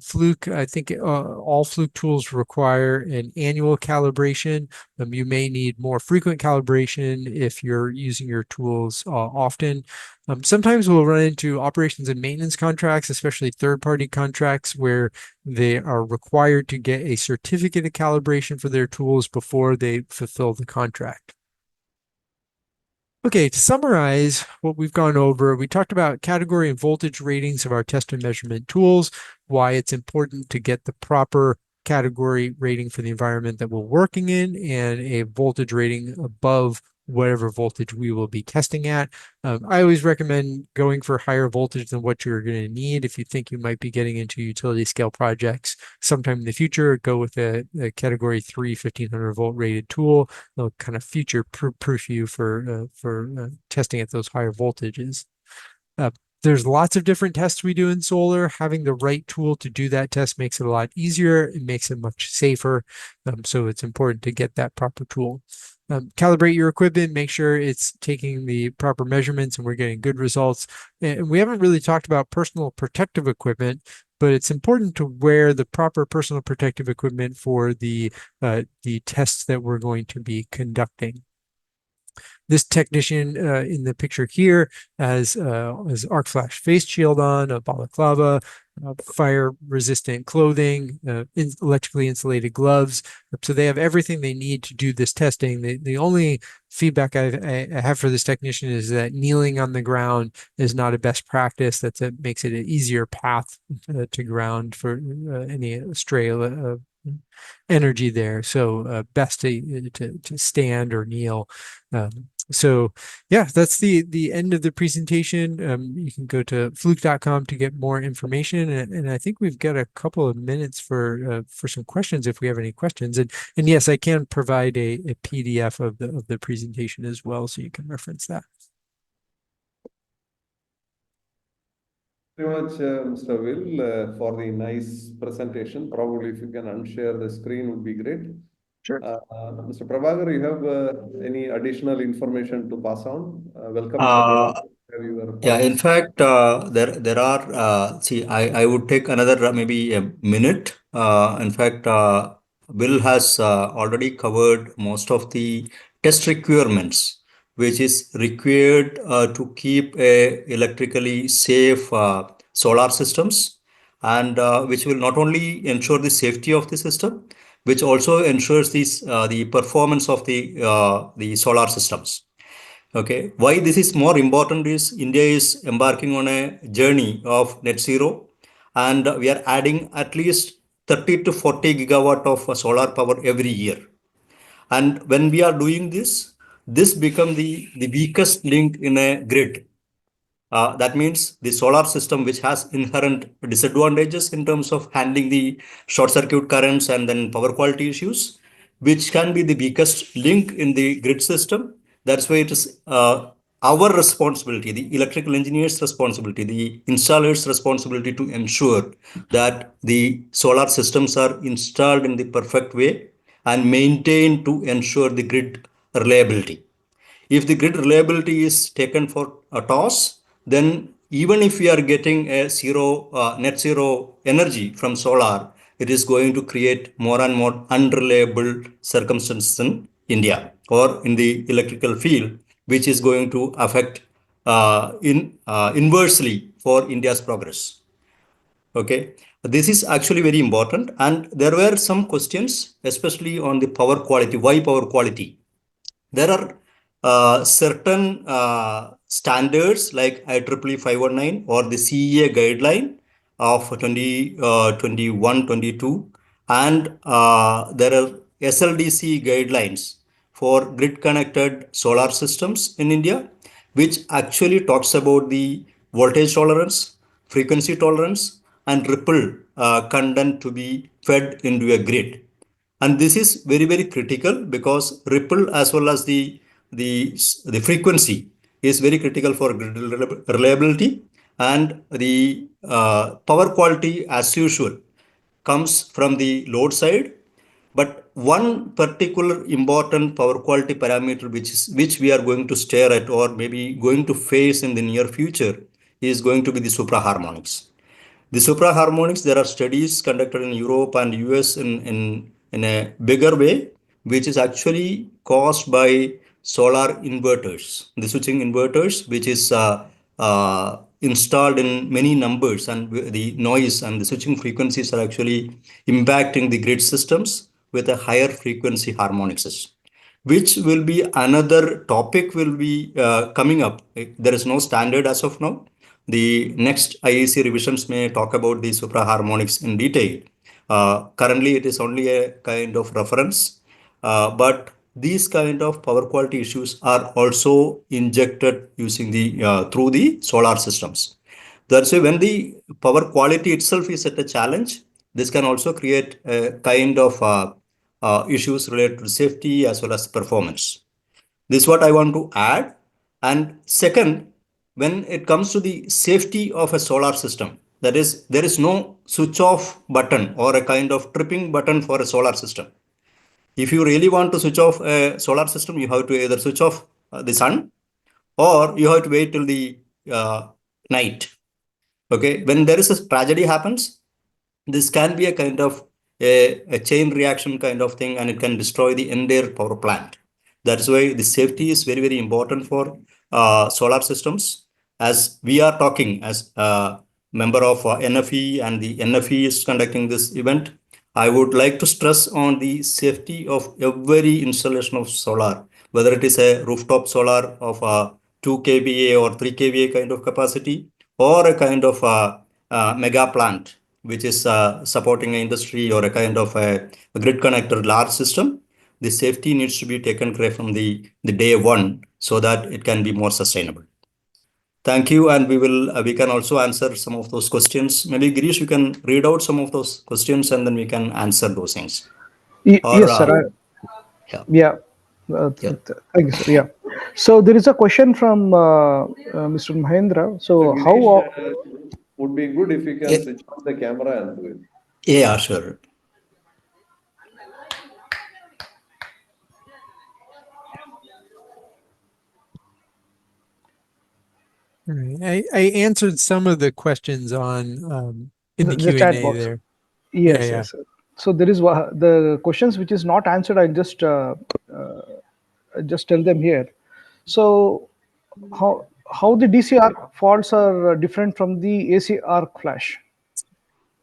Fluke, I think all Fluke tools require an annual calibration. You may need more frequent calibration if you're using your tools often. Sometimes we'll run into operations and maintenance contracts, especially third-party contracts, where they are required to get a certificate of calibration for their tools before they fulfill the contract. Okay, to summarize what we've gone over, we talked about category and voltage ratings of our test and measurement tools, why it's important to get the proper category rating for the environment that we're working in, and a voltage rating above whatever voltage we will be testing at. I always recommend going for higher voltage than what you're going to need. If you think you might be getting into utility scale projects sometime in the future, go with a category 3 1500 volt rated tool. They'll kind of future proof you for testing at those higher voltages. There's lots of different tests we do in solar. Having the right tool to do that test makes it a lot easier. It makes it much safer. So it's important to get that proper tool. Calibrate your equipment, make sure it's taking the proper measurements and we're getting good results. And we haven't really talked about personal protective equipment, but it's important to wear the proper personal protective equipment for the tests that we're going to be conducting. This technician in the picture here has arc flash face shield on, a balaclava, fire-resistant clothing, electrically insulated gloves. So they have everything they need to do this testing. The only feedback I have for this technician is that kneeling on the ground is not a best practice. That makes it an easier path to ground for any stray energy there. So best to stand or kneel. So yeah, that's the end of the presentation. You can go to fluke.com to get more information, and I think we've got a couple of minutes for some questions if we have any questions. And yes, I can provide a PDF of the presentation as well, so you can reference that. Very much, Mr. Will, for the nice presentation. Probably if you can unshare the screen would be great. Sure. Mr. Prabhakar, you have any additional information to pass on? Welcome, sir. Yeah, in fact, there are, see, I would take another maybe a minute. In fact, Bill has already covered most of the test requirements, which is required to keep a electrically safe solar systems, and which will not only ensure the safety of the system, which also ensures the performance of the solar systems. Okay, why this is more important is India is embarking on a journey of net zero, and we are adding at least 30 to 40 gigawatt of solar power every year. And when we are doing this, this becomes the weakest link in a grid. That means the solar system, which has inherent disadvantages in terms of handling the short circuit currents and then power quality issues, which can be the weakest link in the grid system. That's why it is our responsibility, the electrical engineer's responsibility, the installer's responsibility to ensure that the solar systems are installed in the perfect way and maintained to ensure the grid reliability. If the grid reliability is taken for a toss, then even if we are getting a net zero energy from solar, it is going to create more and more unreliable circumstances in India or in the electrical field, which is going to affect inversely for India's progress. Okay, this is actually very important. And there were some questions, especially on the power quality. Why power quality? There are certain standards like IEEE 519 or the CEA guideline of 2021 22, and there are SLDC guidelines for grid connected solar systems in India, which actually talks about the voltage tolerance, frequency tolerance, and ripple content to be fed into a grid. And this is very critical because ripple as well as the frequency is very critical for grid reliability, and the power quality as usual comes from the load side. But one particular important power quality parameter which we are going to stare at or maybe going to face in the near future is going to be the supraharmonics. The supraharmonics, there are studies conducted in Europe and US in a bigger way, which is actually caused by solar inverters, the switching inverters, which is installed in many numbers, and the noise and the switching frequencies are actually impacting the grid systems with a higher frequency harmonics, which will be another topic will be coming up. There is no standard as of now. The next IEC revisions may talk about the supraharmonics in detail. Currently, it is only a kind of reference, but these kind of power quality issues are also injected using the through the solar systems. That's why when the power quality itself is at a challenge, this can also create a kind of issues related to safety as well as performance. This is what I want to add. And second, when it comes to the safety of a solar system, that is, there is no switch off button or a kind of tripping button for a solar system. If you really want to switch off a solar system, you have to either switch off the sun or you have to wait till the night. Okay, when there is a tragedy happens, this can be a kind of a chain reaction kind of thing, and it can destroy the entire power plant. That's why the safety is very important for solar systems. As we are talking as a member of NFE, and the NFE is conducting this event, I would like to stress on the safety of every installation of solar, whether it is a rooftop solar of 2 kVA or 3 kVA kind of capacity, or a kind of mega plant which is supporting an industry or a kind of a grid connected large system. The safety needs to be taken care from the day one so that it can be more sustainable. Thank you, and we can also answer some of those questions. Maybe Girish, you can read out some of those questions and then we can answer those things. Or Yes, sir. yeah, Yeah. yeah. Thank you, sir. Yeah. So there is a question from Mr. Mahendra. So So Girish, how? would be good if you can Yeah, switch on the camera and do it. yeah, sure. All right. I answered some of the questions on in the The chat Q&A box. there. Yes, Yeah. yes. Sir. So there is the questions which is not answered. I'll just tell them here. So how the DC arc faults are different from the AC arc flash?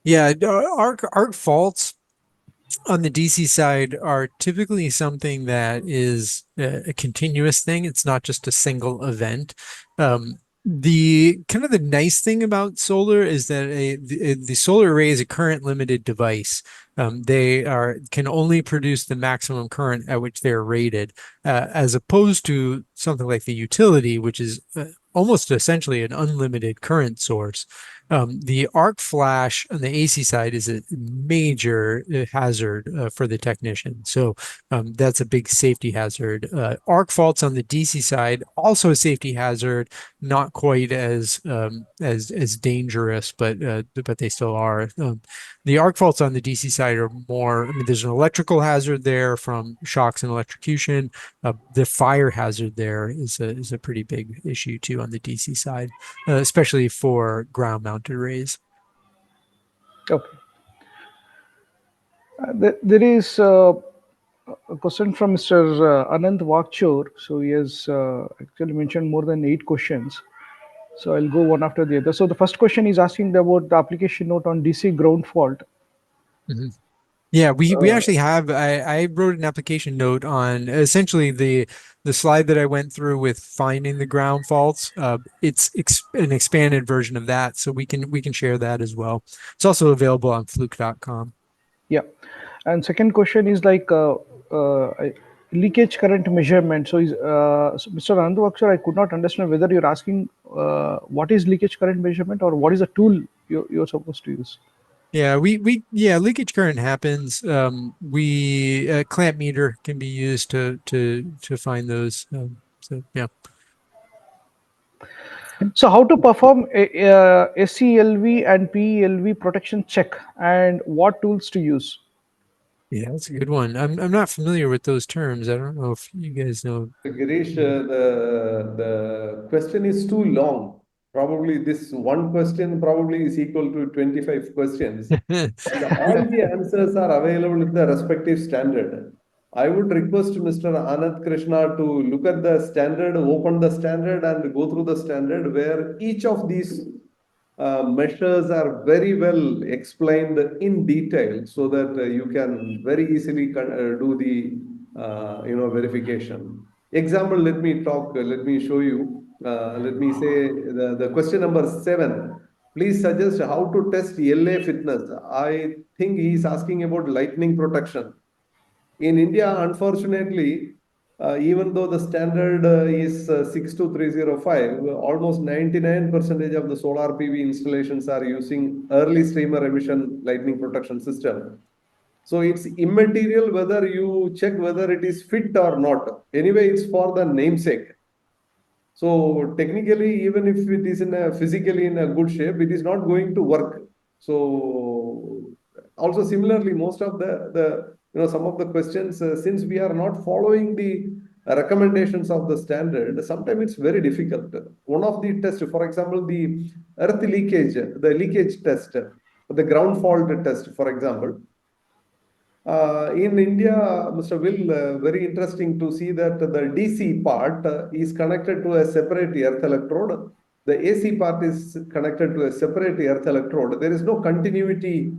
Yeah, arc faults on the DC side are typically something that is a continuous thing. It's not just a single event. The kind of the nice thing about solar is that the solar array is a current limited device. They can only produce the maximum current at which they're rated, as opposed to something like the utility, which is almost essentially an unlimited current source. The arc flash on the AC side is a major hazard for the technician. So that's a big safety hazard. Arc faults on the DC side, also a safety hazard, not quite as dangerous, but they still are. The arc faults on the DC side are more, I mean, there's an electrical hazard there from shocks and electrocution. The fire hazard there is a pretty big issue too on the DC side, especially for ground mounted arrays. Okay. There is a question from Mr. Anand Wakchur. So he has actually mentioned more than 8 questions. So I'll go one after the other. So the first question is asking about the application note on DC ground fault. Mhm. Yeah, we Uh, actually have. I wrote an application note on essentially the slide that I went through with finding the ground faults. It's an expanded version of that, so we can share that as well. It's also available on Fluke.com. Yeah. And second question is like leakage current measurement. So Mr. Anandu, I could not understand whether you're asking what is leakage current measurement or what is the tool you're supposed to use. Yeah, yeah, leakage current happens. We clamp meter can be used to find those. So yeah. So how to perform a SCLV and PELV protection check and what tools to use? Yeah, that's a good one. I'm not familiar with those terms. I don't know if you guys know. Girish, the question is too long. Probably this one question probably is equal to 25 questions. And all the answers are available in the respective standard. I would request Mr. Anand Krishna to look at the standard, open the standard, and go through the standard where each of these measures are very well explained in detail so that you can very easily do the verification. Example, let me show you. Let me say the question number 7. Please suggest how to test LA fitness. I think he is asking about lightning protection. In India, unfortunately, even though the standard is 62305, almost 99% of the solar PV installations are using early streamer emission lightning protection system. So it's immaterial whether you check whether it is fit or not. Anyway, it's for the namesake. So technically, even if it is in a physically in a good shape, it is not going to work. So also similarly, most of the some of the questions, since we are not following the recommendations of the standard, sometimes it's very difficult. One of the tests, for example, the earth leakage, the leakage test, the ground fault test, for example, in India, Mr. Will, very interesting to see that the DC part is connected to a separate earth electrode. The AC part is connected to a separate earth electrode. There is no continuity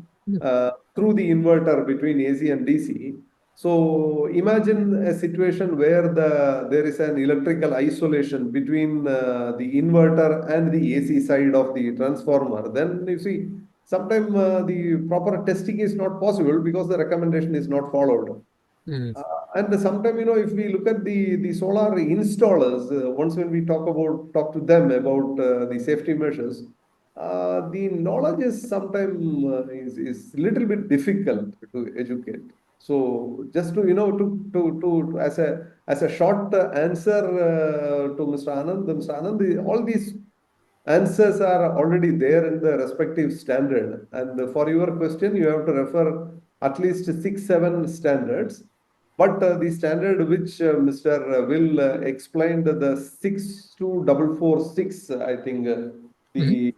through the inverter between AC and DC. So imagine a situation where there is an electrical isolation between the inverter and the AC side of the transformer. Then you see sometimes the proper testing is not possible because the recommendation is not followed. Mm. Uh, and sometimes, if we look at the solar installers, once when we talk to them about the safety measures, the knowledge is sometimes is little bit difficult to educate. So just to to as a short answer to Mr. Anand, all these answers are already there in the respective standard. And for your question, you have to refer at least 6, 7 standards. But the standard which Mr. Will explained, the 62446, I think Mhm. the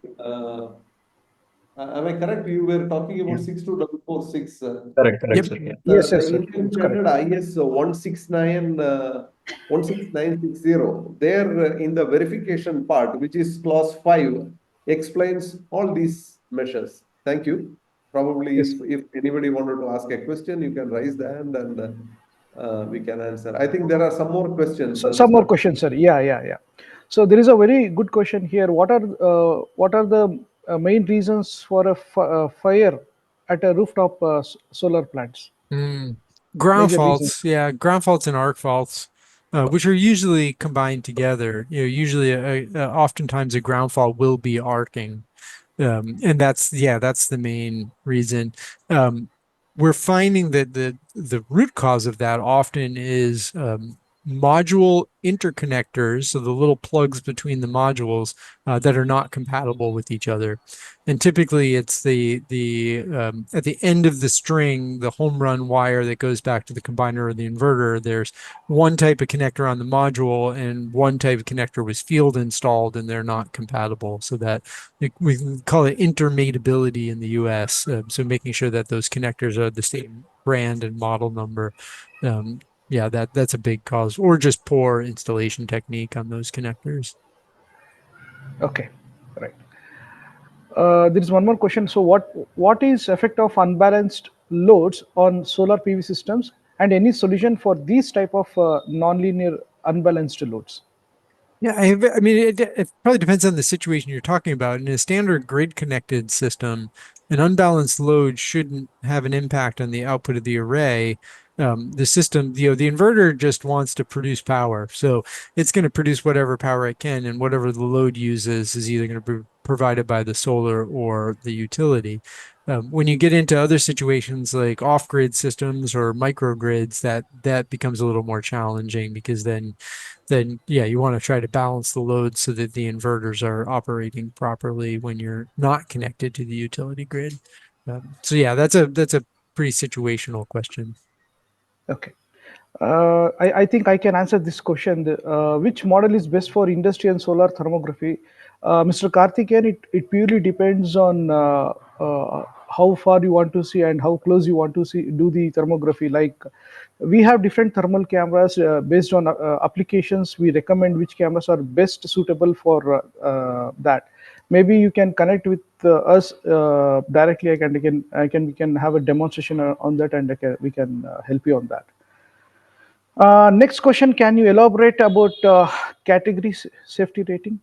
am I correct? You were talking Yeah. about 62446. Correct, correct, Yep. sir. Yeah. Yes, The yes, sir. Indian It's correct. standard IS 16960, there in the verification part, which is clause 5, explains all these measures. Thank you. Probably Yes. if anybody wanted to ask a question, you can raise the hand and we can answer. I think there are some more questions, So some more Mr. questions, sir. Yeah, yeah, yeah. So there is a very good question here. What are the main reasons for a fire at a rooftop solar plants? Mm. Ground Major reasons. faults, yeah, ground faults and arc faults, which are usually combined together. Usually, oftentimes a ground fault will be arcing, and that's the main reason. We're finding that the root cause of that often is module interconnectors, so the little plugs between the modules that are not compatible with each other. And typically it's the at the end of the string, the home run wire that goes back to the combiner or the inverter, there's one type of connector on the module and one type of connector was field installed and they're not compatible. So that we call it intermatability in the US. So making sure that those connectors are the same brand and model number. Yeah, that's a big cause, or just poor installation technique on those connectors. Okay, right. There is one more question. So, what is effect of unbalanced loads on solar PV systems, and any solution for these type of nonlinear unbalanced loads? Yeah, I mean, it probably depends on the situation you're talking about. In a standard grid connected system, an unbalanced load shouldn't have an impact on the output of the array. The system, the inverter just wants to produce power. So it's going to produce whatever power it can, and whatever the load uses is either going to be provided by the solar or the utility. When you get into other situations like off-grid systems or microgrids, that becomes a little more challenging, because then yeah, you want to try to balance the load so that the inverters are operating properly when you're not connected to the utility grid. So yeah, that's a pretty situational question. Okay. I think I can answer this question. Which model is best for industry and solar thermography? Mr. Karthikeyan, it purely depends on how far you want to see and how close you want to see do the thermography. Like, we have different thermal cameras based on applications. We recommend which cameras are best suitable for that. Maybe you can connect with us directly. We can have a demonstration on that, and we can help you on that. Next question, can you elaborate about category safety rating?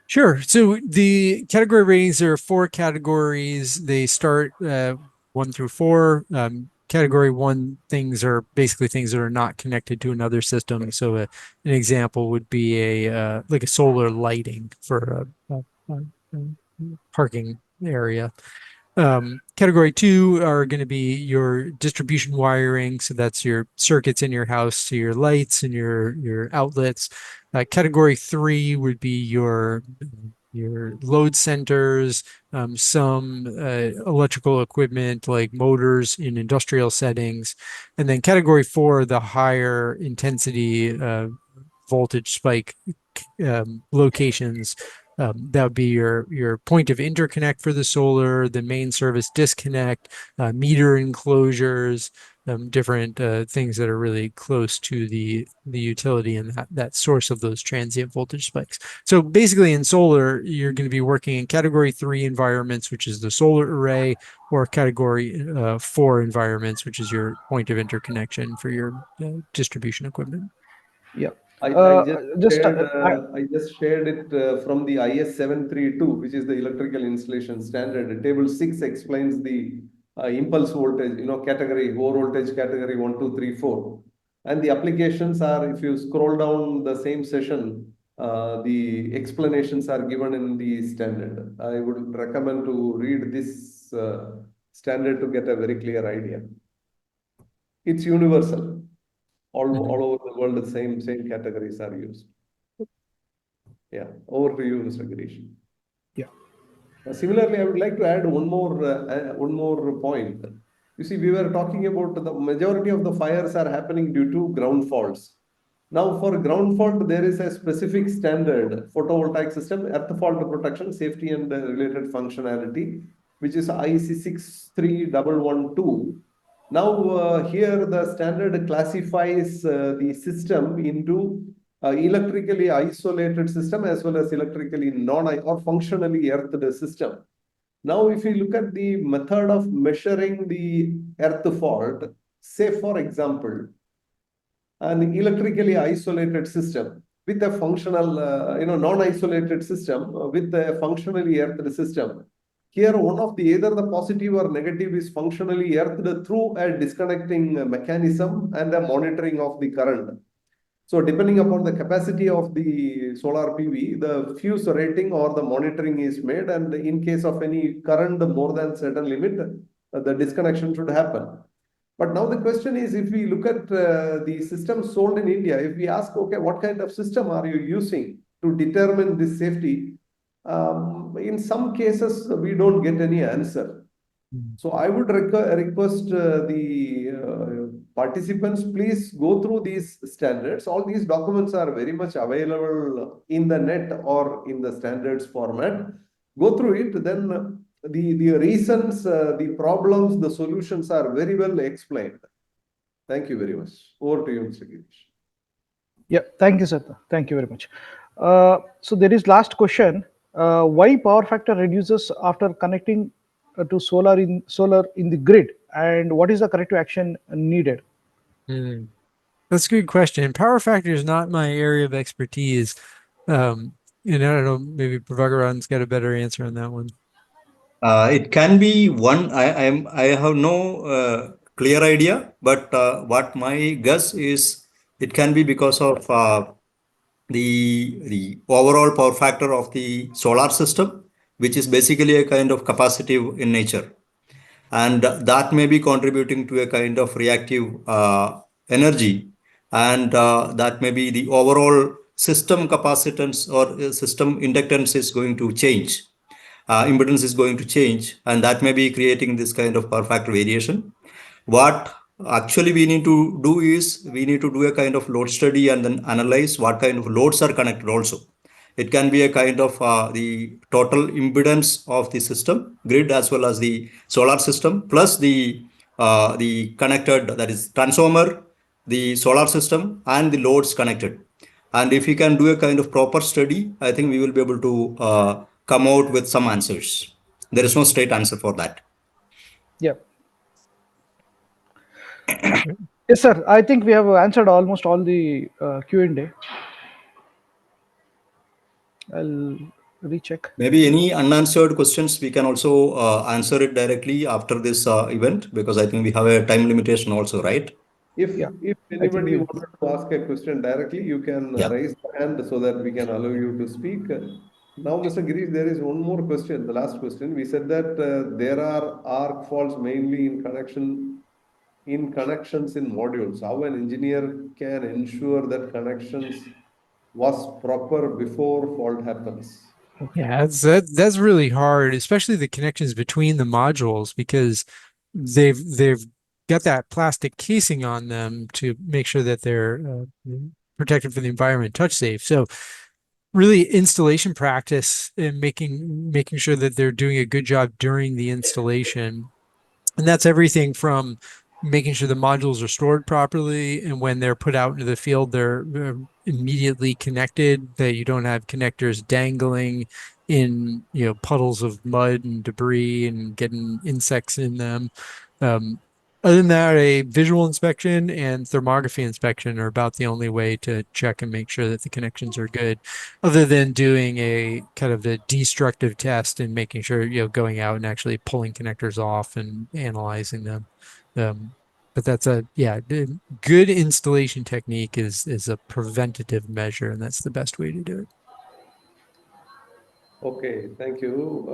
Sure. So the category ratings, there are 4 categories. They start 1 through 4. Category 1 things are basically things that are not connected to another system. So an example would be like a solar lighting for a parking area. Category 2 are going to be your distribution wiring. So that's your circuits in your house, to your lights and your outlets. Category 3 would be your load centers, some electrical equipment like motors in industrial settings. And then category 4, the higher intensity voltage spike locations. That would be your point of interconnect for the solar, the main service disconnect, meter enclosures, different things that are really close to the utility and that source of those transient voltage spikes. So basically in solar, you're going to be working in category 3 environments, which is the solar array, or category 4 environments, which is your point of interconnection for your distribution equipment. Yeah. I Just I just shared it from the IS 732, which is the electrical installation standard. Table 6 explains the impulse voltage, category, low voltage category 1, 2, 3, 4. And the applications are, if you scroll down the same session, the explanations are given in the standard. I would recommend to read this standard to get a very clear idea. It's universal. All over the world, the same categories are used. Yeah, over to you, Mr. Girish. Yeah. Similarly, I would like to add one more point. You see, we were talking about the majority of the fires are happening due to ground faults. Now, for ground fault, there is a specific standard photovoltaic system, earth fault protection, safety and related functionality, which is IEC 63112. Now, here the standard classifies the system into electrically isolated system as well as electrically or functionally earthed system. Now, if you look at the method of measuring the earth fault, say for example, an electrically isolated system with a functional, non-isolated system with a functionally earthed system. Here, one of the either the positive or negative is functionally earthed through a disconnecting mechanism and a monitoring of the current. So depending upon the capacity of the solar PV, the fuse rating or the monitoring is made, and in case of any current more than certain limit, the disconnection should happen. But now the question is, if we look at the systems sold in India, if we ask, okay, what kind of system are you using to determine this safety? In some cases, we don't get any answer. So I would request the participants, please go through these standards. All these documents are very much available in the net or in the standards format. Go through it, then the reasons, the problems, the solutions are very well explained. Thank you very much. Over to you, Mr. Girish. Yeah, thank you, sir. Thank you very much. So there is last question. Why power factor reduces after connecting to solar in the grid, and what is the corrective action needed? Hmm. That's a good question. Power factor is not my area of expertise. And I don't know, maybe Prabhakaran's got a better answer on that one. It can be one. I have no clear idea, but what my guess is, it can be because of the overall power factor of the solar system, which is basically a kind of capacitive in nature, and that may be contributing to a kind of reactive energy, and that may be the overall system capacitance or system inductance is going to change, impedance is going to change, and that may be creating this kind of power factor variation. What actually we need to do is we need to do a kind of load study and then analyze what kind of loads are connected also. It can be a kind of the total impedance of the system grid as well as the solar system plus the connected, that is transformer, the solar system and the loads connected. And if we can do a kind of proper study, I think we will be able to come out with some answers. There is no straight answer for that. Yeah. Yes, sir. I think we have answered almost all the Q&A. I'll recheck. Maybe any unanswered questions, we can also answer it directly after this event, because I think we have a time limitation also, right? Yeah, If I think anybody we. wanted to ask a question directly, you can Yeah. raise the hand so that we can allow you to speak. Now, Mr. Girish, there is one more question, the last question. We said that there are arc faults mainly in connections in modules. How an engineer can ensure that connections was proper before fault happens? Yeah, that's really hard, especially the connections between the modules, because they've got that plastic casing on them to make sure that they're protected from the environment, touch safe. So really installation practice and making sure that they're doing a good job during the installation. And that's everything from making sure the modules are stored properly, and when they're put out into the field, they're immediately connected, that you don't have connectors dangling in, puddles of mud and debris and getting insects in them. Other than that, a visual inspection and thermography inspection are about the only way to check and make sure that the connections are good, other than doing a kind of a destructive test and making sure, going out and actually pulling connectors off and analyzing them. But that's good installation technique is a preventative measure, and that's the best way to do it. Okay, thank you.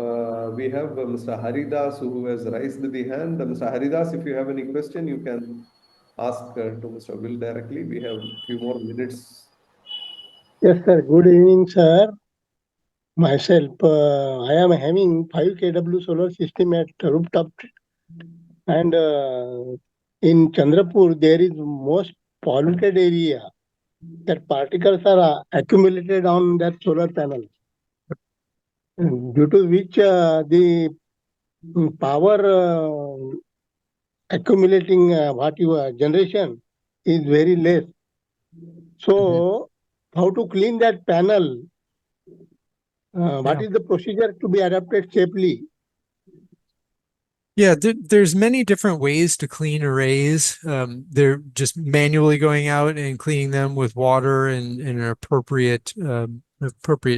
We have Mr. Haridas who has raised the hand. Mr. Haridas, if you have any question, you can ask to Mr. Will directly. We have a few more minutes. Yes, sir. Good evening, sir. Myself, I am having 5 kW solar system at rooftop, and in Chandrapur there is most polluted area. That particles are accumulated on that solar panel, due to which the power accumulating what your generation is very less. So, how to clean that panel? What is the procedure to be adapted safely? Yeah, there's many different ways to clean arrays. They're just manually going out and cleaning them with water and appropriate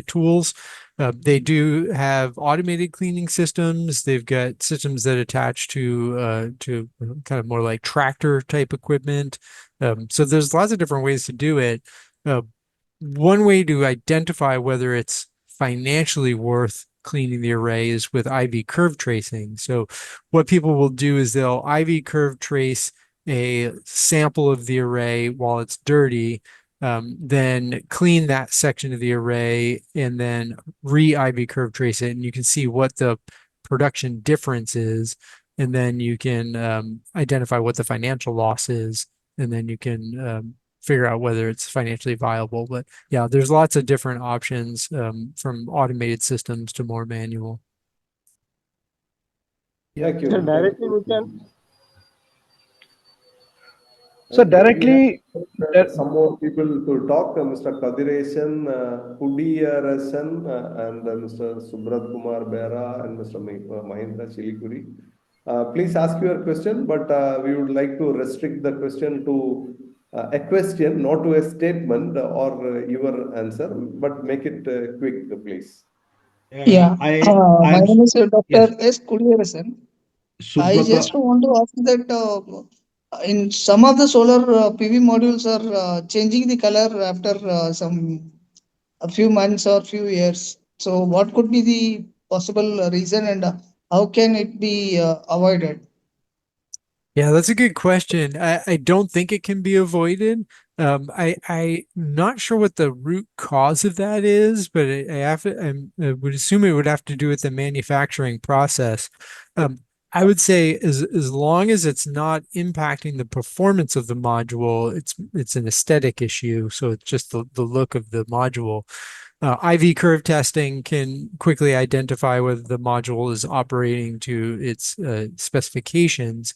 tools. They do have automated cleaning systems. They've got systems that attach to kind of more like tractor type equipment. So there's lots of different ways to do it. One way to identify whether it's financially worth cleaning the array is with IV curve tracing. So what people will do is they'll IV curve trace a sample of the array while it's dirty, then clean that section of the array, and then re-IV curve trace it, and you can see what the production difference is, and then you can identify what the financial loss is, and then you can figure out whether it's financially viable. But yeah, there's lots of different options, from automated systems to more manual. Thank you. So directly we can. So Okay, we directly, have some more people to talk. Mr. Kadiresan, Kudiyarasan, and Mr. Subrat Kumar Bera and Mr. Mahindra Chilikuri. Please ask your question, but we would like to restrict the question to a question, not to a statement or your answer, but make it quick, please. Yeah, my I'm name is yes, Dr. S. Kuliyarasan. I Subrata. just want to ask that in some of the solar PV modules are changing the color after a few months or few years. So, what could be the possible reason and how can it be avoided? Yeah, that's a good question. I don't think it can be avoided. I'm not sure what the root cause of that is, but I would assume it would have to do with the manufacturing process. I would say as long as it's not impacting the performance of the module, it's an aesthetic issue. So it's just the look of the module. IV curve testing can quickly identify whether the module is operating to its specifications.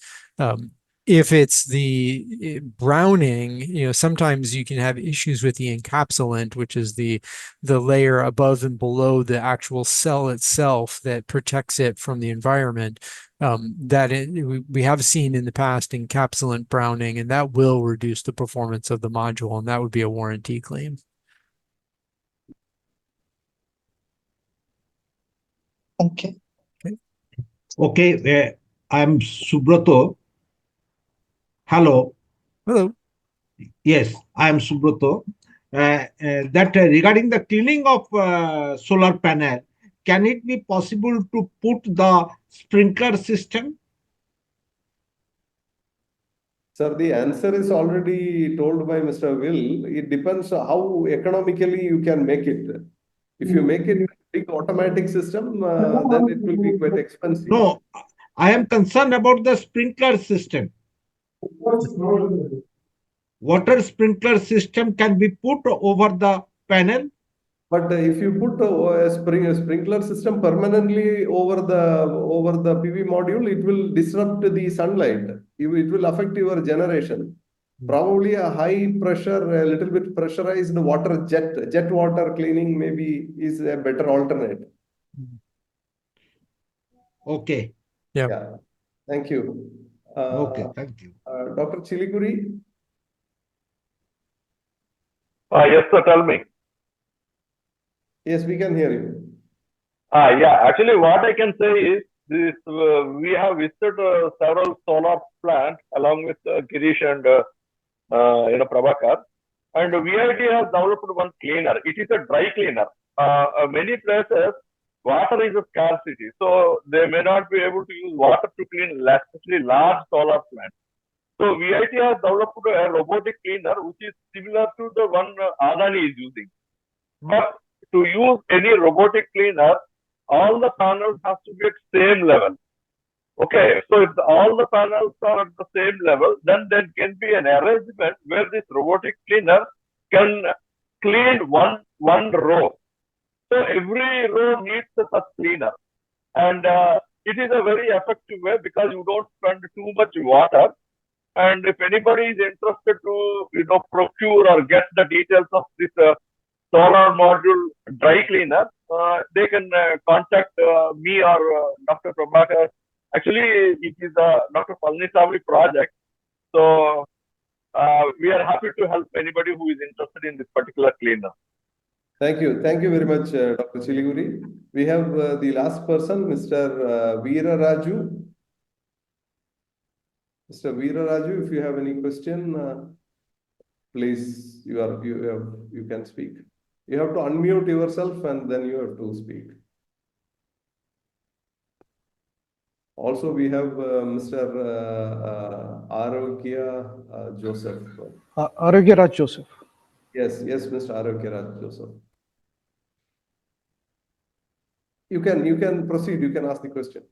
If it's the browning, sometimes you can have issues with the encapsulant, which is the layer above and below the actual cell itself that protects it from the environment. We have seen in the past encapsulant browning, and that will reduce the performance of the module, and that would be a warranty claim. Okay. Okay, I'm Subrato. Hello. Hello. Yes, I am Subrato. That regarding the cleaning of solar panel, can it be possible to put the sprinkler system? Sir, the answer is already told by Mr. Will. It depends on how economically you can make it. If you make it a big automatic system, then it will be quite expensive. No, I am concerned about the sprinkler system. Water sprinkler system can be put over the panel. But if you put a sprinkler system permanently over the PV module, it will disrupt the sunlight. It will affect your generation. Probably a high pressure, a little bit pressurized water jet water cleaning maybe is a better alternate. Okay. Yeah. Yeah. Thank you. Okay, thank you. Dr. Chilikuri? Yes, sir, tell me. Yes, we can hear you. Yeah, actually, what I can say is this: we have visited several solar plants along with Girish and Prabhakar, and VIT has developed one cleaner. It is a dry cleaner. Many places, water is a scarcity, so they may not be able to use water to clean, especially large solar plants. So VIT has developed a robotic cleaner which is similar to the one Adani is using. But to use any robotic cleaner, all the panels have to be at same level. Okay, so if all the panels are at the same level, then there can be an arrangement where this robotic cleaner can clean one row. So every row needs such cleaner, and it is a very effective way because you don't spend too much water. And if anybody is interested to procure or get the details of this solar module dry cleaner, they can contact me or Dr. Prabhakar. Actually, it is a Dr. Palniswamy project. So we are happy to help anybody who is interested in this particular cleaner. Thank you. Thank you very much, Dr. Chiliguri. We have the last person, Mr. Veera Raju. Mr. Veera Raju, if you have any question, please, you can speak. You have to unmute yourself and then you have to speak. Also, we have Mr. Arogya Joseph. Arogya Raj Joseph. Yes, Mr. Arogya Raj Joseph. You can proceed. You can ask the question.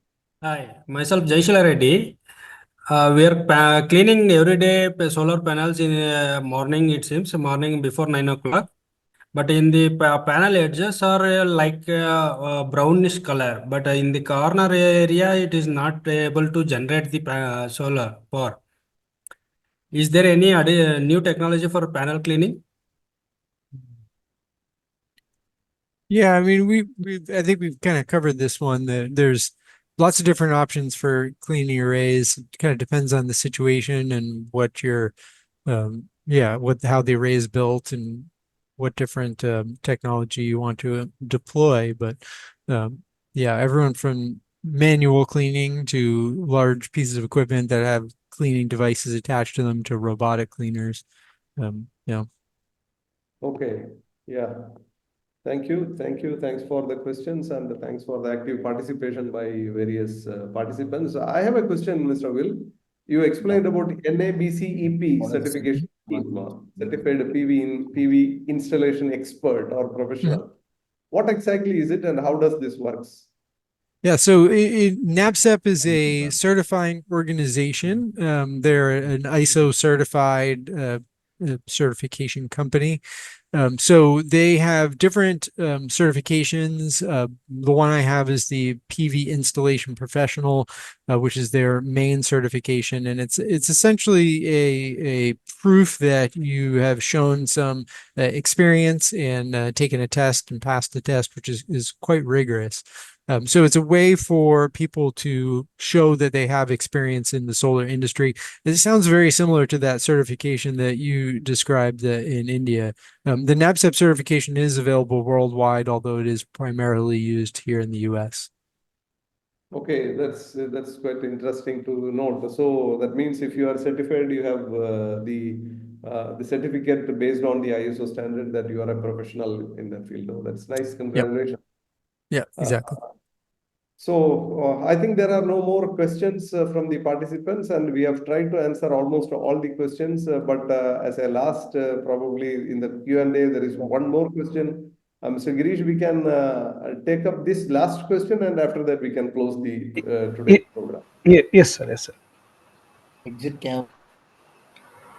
Hi, myself Jaishila Reddy. We are cleaning every day solar panels in morning, it seems, morning before 9 o'clock. But in the panel edges are like brownish color. But in the corner area, it is not able to generate the solar power. Is there any new technology for panel cleaning? Yeah, I mean, I think we've kind of covered this one. There's lots of different options for cleaning arrays. It kind of depends on the situation and what your, how the array is built and what different technology you want to deploy. But yeah, everyone from manual cleaning to large pieces of equipment that have cleaning devices attached to them to robotic cleaners. Yeah. Okay. Yeah. Thank you. Thank you. Thanks for the questions and thanks for the active participation by various participants. I have a question, Mr. Will. You explained about NABCEP certification scheme, certified PV installation expert or professional. What exactly is it and how does this works? Yeah, so NABCEP is a certifying organization. They're an ISO certified certification company. So they have different certifications. The one I have is the PV installation professional, which is their main certification, and it's essentially a proof that you have shown some experience and taken a test and passed the test, which is quite rigorous. So it's a way for people to show that they have experience in the solar industry. It sounds very similar to that certification that you described in India. The NABCEP certification is available worldwide, although it is primarily used here in the US. Okay, that's quite interesting to note. So that means if you are certified, you have the certificate based on the ISO standard that you are a professional in that field. Oh, that's nice. Congratulations. Yeah, exactly. I think there are no more questions from the participants, and we have tried to answer almost all the questions. But as a last, probably in the Q&A, there is one more question. Mr. Girish, we can take up this last question, and after that we can close the today's program. Yes, sir. Yes, sir. Exit cam.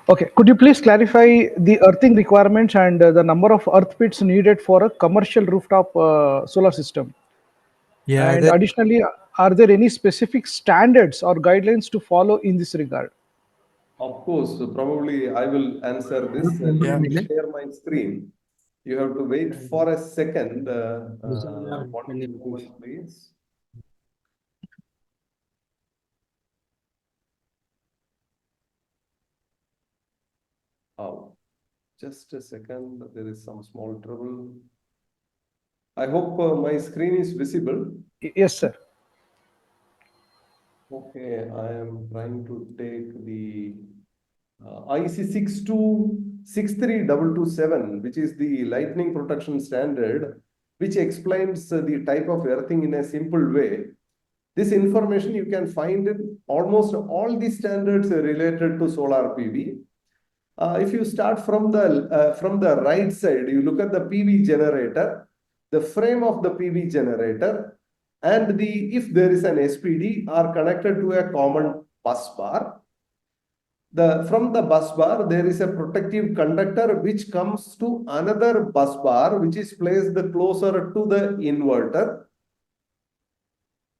Okay. Could you please clarify the earthing requirements and the number of earth pits needed for a commercial rooftop solar system? Yeah, And additionally, are there any specific standards or guidelines to follow in this regard? Of course, probably I will answer this. Let me share my screen. You have to wait for a second. One moment, please. Oh, just a second. There is some small trouble. I hope my screen is visible. Yes, sir. Okay, I am trying to take the IEC 6263227, which is the lightning protection standard, which explains the type of earthing in a simple way. This information you can find in almost all the standards related to solar PV. If you start from the right side, you look at the PV generator, the frame of the PV generator, and if there is an SPD are connected to a common bus bar. From the bus bar, there is a protective conductor which comes to another bus bar, which is placed closer to the inverter.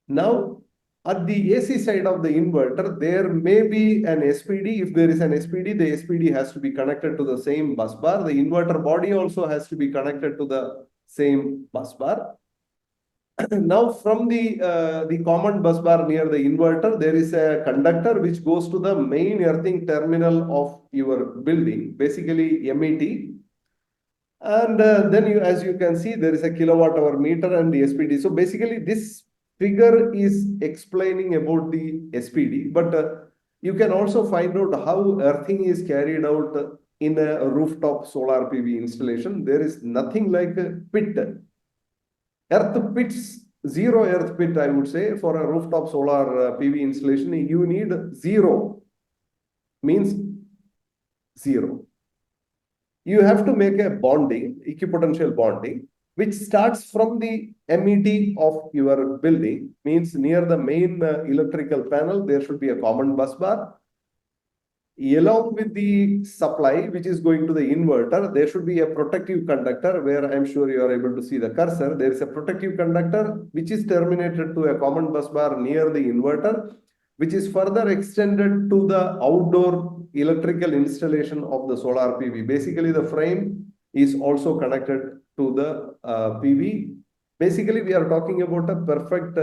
Now, at the AC side of the inverter, there may be an SPD. If there is an SPD, the SPD has to be connected to the same bus bar. The inverter body also has to be connected to the same bus bar. Now, from the common bus bar near the inverter, there is a conductor which goes to the main earthing terminal of your building, basically MET. And then as you can see, there is a kilowatt hour meter and the SPD. So basically, this figure is explaining about the SPD, but you can also find out how earthing is carried out in a rooftop solar PV installation. There is nothing like a pit. Earth pits, zero earth pit, I would say, for a rooftop solar PV installation, you need zero, means zero. You have to make a bonding, equipotential bonding, which starts from the MET of your building, means near the main electrical panel, there should be a common bus bar. Along with the supply, which is going to the inverter, there should be a protective conductor where I'm sure you are able to see the cursor. There is a protective conductor which is terminated to a common bus bar near the inverter. which is further extended to the outdoor electrical installation of the solar PV. Basically, the frame is also connected to the PV. Basically, we are talking about a perfect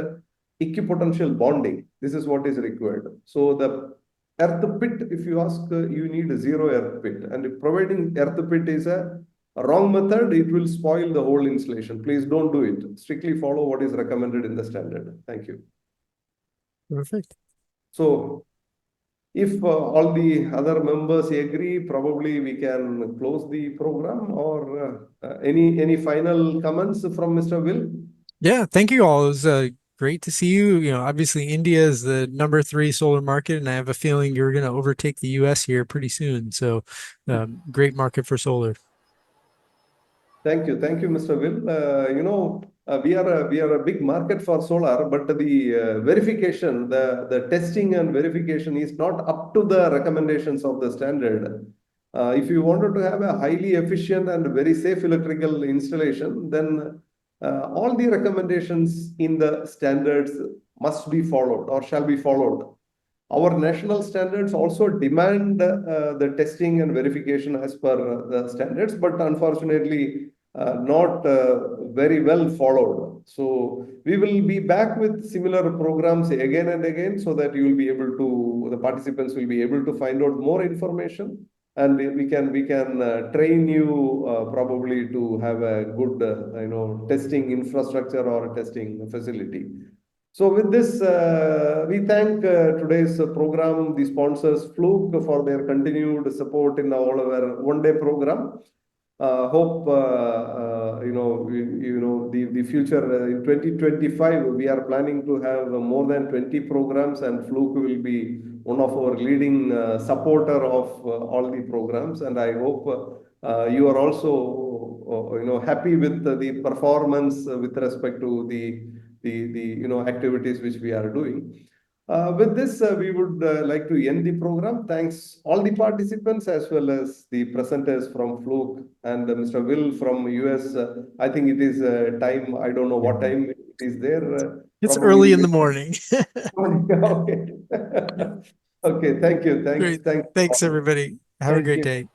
equipotential bonding. This is what is required. So the earth pit, if you ask, you need a zero earth pit. And if providing earth pit is a wrong method, it will spoil the whole installation. Please don't do it. Strictly follow what is recommended in the standard. Thank you. Perfect. So if all the other members agree, probably we can close the program, or any final comments from Mr. Will? Yeah, thank you all. It was great to see you. You know, obviously India is the #3 solar market, and I have a feeling you're going to overtake the US here pretty soon. So, great market for solar. Thank you, Mr. Will. We are a big market for solar, but the verification, the testing and verification is not up to the recommendations of the standard. If you wanted to have a highly efficient and very safe electrical installation, then all the recommendations in the standards must be followed or shall be followed. Our national standards also demand the testing and verification as per the standards, but unfortunately not very well followed. So we will be back with similar programs again and again, so that you will be able to, the participants will be able to find out more information, and we can train you probably to have a good testing infrastructure or testing facility. So with this, we thank today's program, the sponsors Fluke, for their continued support in all our one-day program. Hope the future in 2025 we are planning to have more than 20 programs, and Fluke will be one of our leading supporter of all the programs. And I hope you are also happy with the performance with respect to the activities which we are doing. With this, we would like to end the program. Thanks all the participants as well as the presenters from Fluke and Mr. Will from US. I think it is time, I don't know what time it is there. It's early in the morning. Okay. Okay, thank you. Great. Thanks, everybody. Have a great day.